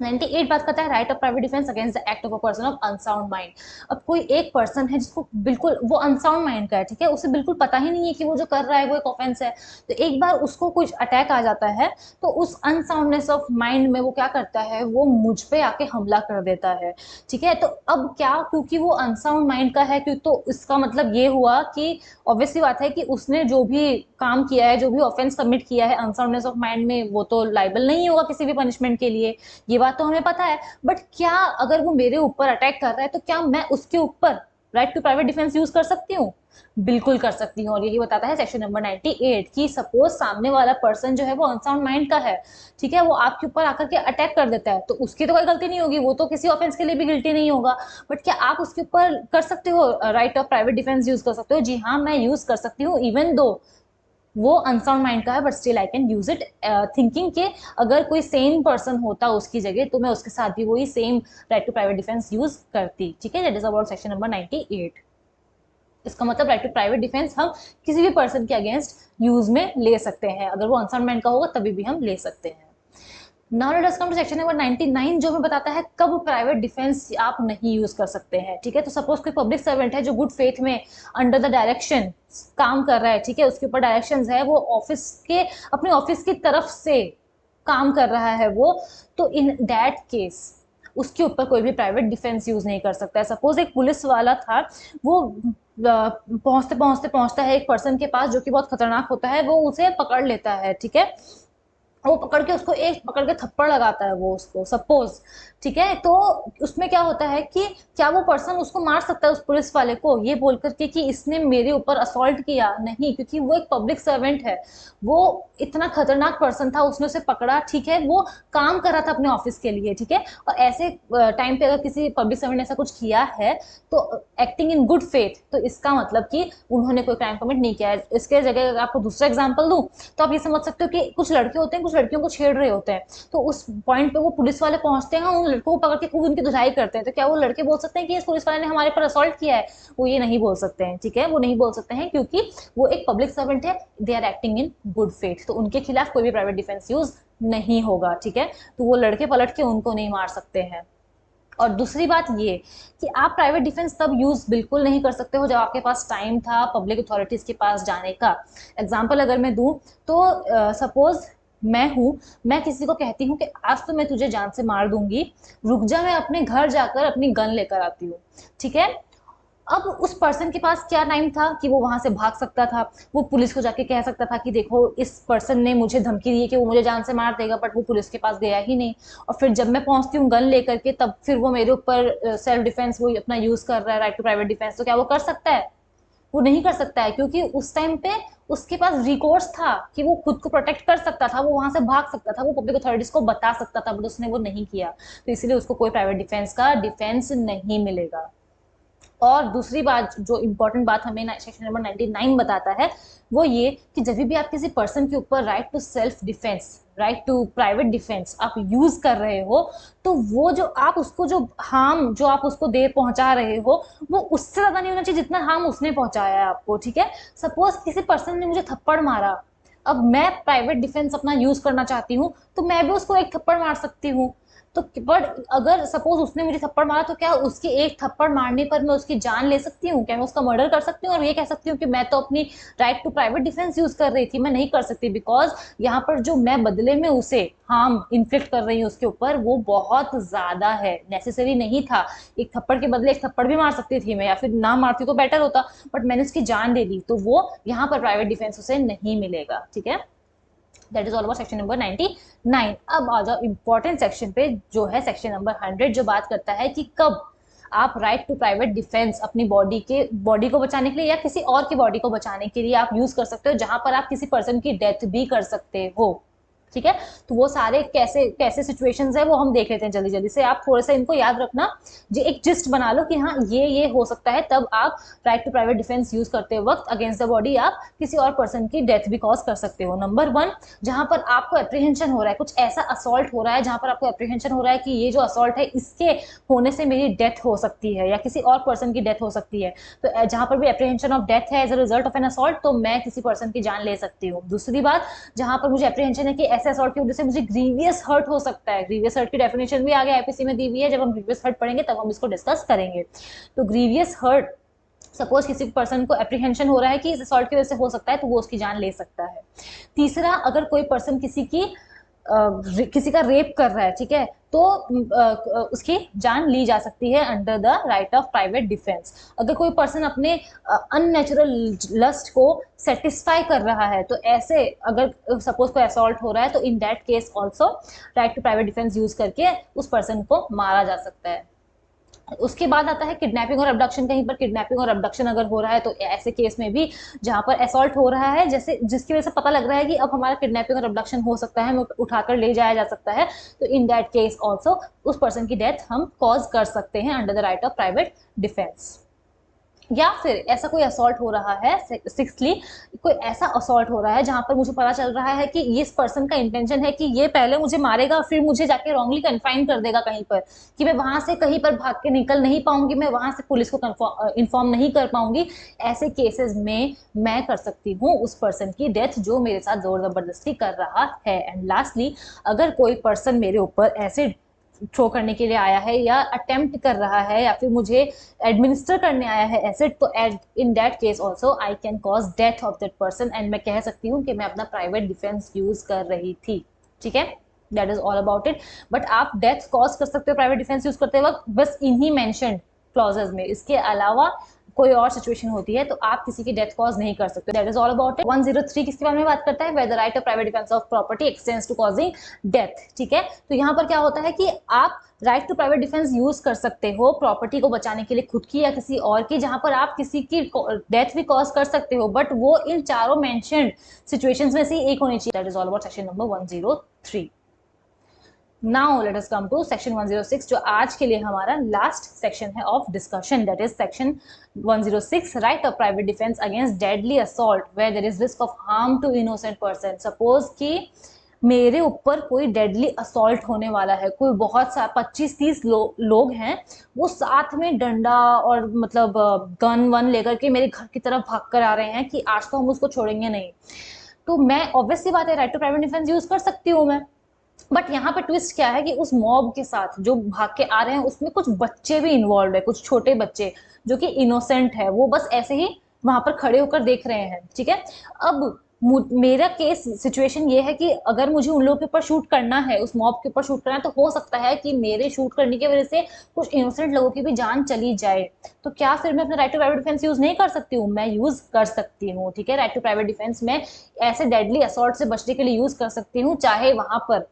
98 बात करता है right of private defence against the act of a person of unsound mind. अब कोई एक पर्सन है जिसको बिल्कुल वो अनसाउंड माइंड का है, ठीक है, उसे बिल्कुल पता ही नहीं है कि वो जो कर रहा है वो एक ऑफेंस है, तो एक बार उसको कुछ अटैक आ जाता है, तो उस अनसाउंडनेस ऑफ माइंड में वो क्या करता है, वो मुझ पे आके हमला कर देता है, ठीक है। तो अब क्या, क्योंकि वो अनसाउंड माइंड का है, क्योंकि तो इसका मतलब ये हुआ कि ऑब्वियसली बात है कि उसने जो भी काम किया है, जो भी ऑफेंस कमिट किया है अनसाउंडनेस ऑफ माइंड में, वो तो लाइबल नहीं होगा किसी भी पनिशमेंट के लिए, ये बात तो हमें पता है। बट क्या अगर वो मेरे ऊपर अटैक कर रहा है तो क्या मैं उसके ऊपर right to private defence use कर सकती हूँ? बिल्कुल कर सकती हूँ। और यही बताता है सेक्शन नंबर 98 कि सपोज सामने वाला पर्सन जो है वो अनसाउंड माइंड का है, ठीक है, वो आपके ऊपर आकर के अटैक कर देता है, तो उसकी तो कोई गलती नहीं होगी, वो तो किसी ऑफेंस के लिए भी गिल्टी नहीं होगा, बट क्या आप उसके ऊपर कर सकते हो right of private defence use कर सकते हो? जी हाँ, मैं यूज कर सकती हूँ, इवन दो वो अनसाउंड माइंड का है, but still I can use it, thinking के अगर कोई सेम पर्सन होता उसकी जगह तो मैं उसके साथ भी वही same right to private defence use करती, ठीक है। That is about section number 98। इसका मतलब राइट टू प्राइवेट डिफेंस हम किसी भी पर्सन के अगेंस्ट यूज में ले सकते हैं, अगर वो अनसाउंड माइंड का होगा तभी भी हम ले सकते हैं। Now let us come to section number 99 जो हमें बताता है कब प्राइवेट डिफेंस आप नहीं यूज कर सकते हैं, ठीक है। तो सपोज कोई पब्लिक सर्वेंट है जो गुड फेथ में अंडर द डायरेक्शन काम कर रहा है, ठीक है, उसके ऊपर डायरेक्शंस है, वो ऑफिस के अपने ऑफिस की तरफ से काम कर रहा है वो, तो इन दैट केस उसके ऊपर कोई भी प्राइवेट डिफेंस यूज नहीं कर सकता है। सपोज एक पुलिस वाला था, वो पहुंचते पहुंचते पहुंचता है एक पर्सन के पास जो कि बहुत खतरनाक होता है, वो उसे पकड़ लेता है, ठीक है, वो पकड़ के उसको एक पकड़ के थप्पड़ लगाता है वो उसको, सपोज, ठीक है, तो उसमें क्या होता है कि क्या वो पर्सन उसको मार सकता है उस पुलिस वाले को ये बोल करके कि इसने मेरे ऊपर असॉल्ट किया? नहीं, क्योंकि वो एक पब्लिक सर्वेंट है, वो इतना खतरनाक पर्सन था, उसने उसे पकड़ा, ठीक है, वो काम कर रहा था अपने ऑफिस के लिए, ठीक है, और ऐसे टाइम पे अगर किसी पब्लिक सर्वेंट ने ऐसा कुछ किया है तो एक्टिंग इन गुड फेथ, तो इसका मतलब कि उन्होंने कोई क्राइम कमिट नहीं किया है। इसके जगह अगर आपको दूसरा एग्जाम्पल दूं तो आप ये समझ सकते हो कि कुछ लड़के होते हैं, कुछ लड़कियों को छेड़ रहे होते हैं, तो उस पॉइंट पे वो पुलिस वाले पहुंचते हैं, उन लड़कों को पकड़ के खूब उनकी धुलाई करते हैं, तो क्या वो लड़के बोल सकते हैं कि इस पुलिस वाले ने हमारे पर असॉल्ट किया है? वो ये नहीं बोल सकते हैं, ठीक है, वो नहीं बोल सकते हैं, क्योंकि वो एक पब्लिक सर्वेंट है, they are acting in good faith, तो उनके खिलाफ कोई भी प्राइवेट डिफेंस यूज नहीं होगा, ठीक है, तो वो लड़के पलट के उनको नहीं मार सकते हैं। और दूसरी बात ये कि आप प्राइवेट डिफेंस तब यूज बिल्कुल नहीं कर सकते हो जब आपके पास टाइम था पब्लिक अथॉरिटीज के पास जाने का। एग्जाम्पल अगर मैं दूं तो सपोज मैं किसी को कहती हूँ कि आज तो मैं तुझे जान से मार दूंगी, रुक जा, मैं अपने घर जाकर अपनी गन लेकर आती हूँ, ठीक है, अब उस पर्सन के पास क्या टाइम था कि वो वहां से भाग सकता था, वो पुलिस को जाके कह सकता था कि देखो इस पर्सन ने मुझे धमकी दी है कि वो मुझे जान से मार देगा, बट वो पुलिस के पास गया ही नहीं। और फिर जब मैं पहुंचती हूँ गन लेकर के, तब फिर वो मेरे ऊपर सेल्फ डिफेंस वो अपना यूज कर रहा है, राइट टू प्राइवेट डिफेंस, तो क्या वो कर सकता है? वो नहीं कर सकता है, क्योंकि उस टाइम पे उसके पास रिकोर्स था कि वो खुद को प्रोटेक्ट कर सकता था, वो वहां से भाग सकता था, वो पब्लिक अथॉरिटीज को बता सकता था, बट उसने वो नहीं किया, तो इसलिए उसको कोई प्राइवेट डिफेंस का डिफेंस नहीं मिलेगा। और दूसरी बात, जो इंपॉर्टेंट बात हमें सेक्शन नंबर 99 बताता है, वो ये कि जब भी आप किसी पर्सन के ऊपर right to self defence, right to private defence आप यूज कर रहे हो, तो वो जो आप उसको जो हार्म जो आप उसको दे पहुंचा रहे हो, वो उससे ज्यादा नहीं होना चाहिए जितना हार्म उसने पहुंचाया है आपको, ठीक है? सपोज किसी पर्सन ने मुझे थप्पड़ मारा, अब मैं प्राइवेट डिफेंस अपना यूज करना चाहती हूँ, तो मैं भी उसको एक थप्पड़ मार सकती हूँ। तो बट अगर सपोज उसने मुझे थप्पड़ मारा, तो क्या उसकी एक थप्पड़ मारने पर मैं उसकी जान ले सकती हूँ? क्या मैं उसका मर्डर कर सकती हूँ और ये कह सकती हूँ कि मैं तो अपनी right to private defence use कर रही थी? मैं नहीं कर सकती, बिकॉज यहाँ पर जो मैं बदले में उसे हार्म इन्फ्लिक्ट कर रही हूँ उसके ऊपर, वो बहुत ज्यादा है, नेसेसरी नहीं था। एक थप्पड़ के बदले एक थप्पड़ भी मार सकती थी मैं, या फिर ना मारती तो बेटर होता, बट मैंने उसकी जान ले ली, तो वो यहाँ पर प्राइवेट डिफेंस उसे नहीं मिलेगा, ठीक है? That is all about section number 99। अब आ जाओ इंपॉर्टेंट सेक्शन पे, जो है सेक्शन नंबर 100, जो बात करता है कि कब आप राइट टू प्राइवेट डिफेंस अपनी बॉडी को बचाने के लिए या किसी और की बॉडी को बचाने के लिए आप यूज कर सकते हो, जहां पर आप किसी पर्सन की डेथ भी कर सकते हो, ठीक है? तो वो सारे कैसे कैसे सिचुएशंस है वो हम देख लेते हैं जल्दी जल्दी से, आप थोड़ा सा इनको याद रखना, जो एक जिस्ट बना लो कि हाँ ये हो सकता है, तब आप right to private defence use करते वक्त अगेंस्ट द बॉडी आप किसी और पर्सन की डेथ भी कॉज कर सकते हो। नंबर 1, जहां पर आपको अप्रीहेंशन हो रहा है, कुछ ऐसा असॉल्ट हो रहा है जहां पर आपको अप्रीहेंशन हो रहा है कि ये जो असॉल्ट है इसके होने से मेरी डेथ हो सकती है या किसी और पर्सन की डेथ हो सकती है, तो जहां पर भी अप्रीहेंशन ऑफ डेथ है as a result of an assault, तो मैं किसी पर्सन की जान ले सकती हूँ। दूसरी बात, जहां पर मुझे अप्रीहेंशन है कि ऐसे असॉल्ट की वजह से मुझे ग्रीवियस हर्ट हो सकता है, ग्रीवियस हर्ट की डेफिनेशन भी आगे आईपीसी में दी हुई है, जब हम ग्रीवियस हर्ट पढ़ेंगे तब हम इसको डिस्कस करेंगे। तो ग्रीवियस हर्ट, सपोज किसी पर्सन को अप्रीहेंशन हो रहा है कि इस असॉल्ट की वजह से हो सकता है, तो वो उसकी जान ले सकता है। तीसरा, अगर कोई पर्सन किसी का रेप कर रहा है, ठीक है, तो उसकी जान ली जा सकती है under the right of private defence. अगर कोई पर्सन अपने अननेचुरल लस्ट को सेटिस्फाई कर रहा है, तो ऐसे अगर सपोज कोई असॉल्ट हो रहा है, तो in that case also right to private defence use करके उस पर्सन को मारा जा सकता है। उसके बाद आता है किडनैपिंग और अबडक्शन। कहीं पर किडनैपिंग और अबडक्शन अगर हो रहा है, तो ऐसे केस में भी जहां पर असॉल्ट हो रहा है, जैसे जिसकी वजह से पता लग रहा है कि अब हमारा किडनैपिंग और अबडक्शन हो सकता है, हमें उठाकर ले जाया जा सकता है, तो इन दैट केस ऑल्सो उस पर्सन की डेथ हम कॉज कर सकते हैं under the right of private defence. या फिर ऐसा कोई असॉल्ट हो रहा है, सिक्सली कोई ऐसा असॉल्ट हो रहा है जहां पर मुझे पता चल रहा है कि इस पर्सन का इंटेंशन है कि ये पहले मुझे मारेगा, फिर मुझे जाके रॉन्गली कन्फाइन कर देगा कहीं पर, कि मैं वहां से कहीं पर भाग के निकल नहीं पाऊंगी, मैं वहां से पुलिस को इन्फॉर्म नहीं कर पाऊंगी। ऐसे केसेस में मैं कर सकती हूँ उस पर्सन की डेथ जो मेरे साथ जोर जबरदस्ती कर रहा है। एंड लास्टली, अगर कोई पर्सन मेरे ऊपर ऐसे थ्रो करने के लिए आया है या अटेम्प्ट कर रहा है या फिर मुझे एडमिनिस्टर करने आया है एसिड, तो in that case also I can cause death of that person, and मैं कह सकती हूँ कि मैं अपना प्राइवेट डिफेंस यूज कर रही थी, ठीक है? That is all about it. But आप डेथ कॉज कर सकते हो प्राइवेट डिफेंस यूज करते वक्त बस इन्हीं मेंशन क्लॉजेज में, इसके अलावा कोई और सिचुएशन होती है तो आप किसी की डेथ कॉज नहीं कर सकते। That is all about it. 103 किसके बारे में बात करता है? Where the right of private defence of property extends to causing death, ठीक है? तो यहाँ पर क्या होता है कि आप right to private defence use कर सकते हो प्रॉपर्टी को बचाने के लिए, खुद की या किसी और की, जहां पर आप किसी की डेथ भी कॉज कर सकते हो, बट वो इन चारों मेंशन्ड सिचुएशंस में से एक होनी चाहिए। That is all about section number 103। Now let us come to section 106, जो आज के लिए हमारा लास्ट सेक्शन है of discussion. That is section 106, right of private defence against deadly assault where there is risk of harm to innocent person. Suppose कि मेरे ऊपर कोई डेडली असॉल्ट होने वाला है, कोई बहुत सा 25-30 लोग हैं, वो साथ में डंडा और मतलब गन वन लेकर के मेरे घर की तरफ भाग कर आ रहे हैं कि आज तो हम उसको छोड़ेंगे नहीं, तो मैं ऑब्वियस सी बात है right to private defence use कर सकती हूँ मैं। बट यहाँ पे ट्विस्ट क्या है कि उस मॉब के साथ जो भाग के आ रहे हैं उसमें कुछ बच्चे भी इन्वॉल्व है, कुछ छोटे बच्चे जो कि इनोसेंट है, वो बस ऐसे ही वहां पर खड़े होकर देख रहे हैं, ठीक है? अब मेरा केस सिचुएशन ये है कि अगर मुझे उन लोगों के ऊपर शूट करना है, उस मॉब के ऊपर शूट करना है, तो हो सकता है कि मेरे शूट करने की वजह से कुछ इनोसेंट लोगों की भी जान चली जाए। तो क्या फिर मैं अपना right to private defence use नहीं कर सकती हूँ? मैं यूज कर सकती हूँ, ठीक है। राइट टू प्राइवेट डिफेंस में ऐसे डेडली असॉल्ट से बचने के लिए यूज कर सकती हूँ, चाहे वहां पर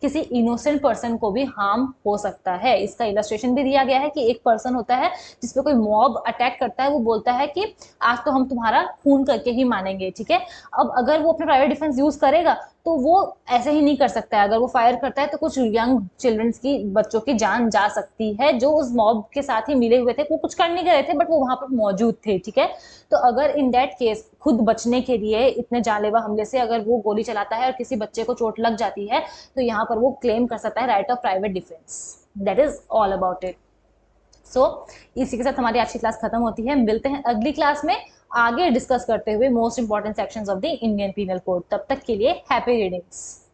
किसी इनोसेंट पर्सन को भी हार्म हो सकता है। इसका इलस्ट्रेशन भी दिया गया है कि एक पर्सन होता है जिसपे कोई मॉब अटैक करता है, वो बोलता है कि आज तो हम तुम्हारा खून करके ही मानेंगे, ठीक है। अब अगर वो अपना प्राइवेट डिफेंस यूज करेगा तो वो ऐसे ही नहीं कर सकता है। अगर वो फायर करता है तो कुछ यंग चिल्ड्रंस की, बच्चों की जान जा सकती है जो उस मॉब के साथ ही मिले हुए थे। वो कुछ कर नहीं रहे थे बट वो वहां पर मौजूद थे, ठीक है। तो अगर इन दैट केस खुद बचने के लिए इतने जानलेवा हमले से अगर वो गोली चलाता है और किसी बच्चे को चोट लग जाती है, तो यहाँ पर वो क्लेम कर सकता है right of private defence. That is all about it. So इसी के साथ हमारी आज की क्लास खत्म होती है। मिलते हैं अगली क्लास में आगे डिस्कस करते हुए most important sections of the Indian penal code. तब तक के लिए हैप्पी रीडिंग्स।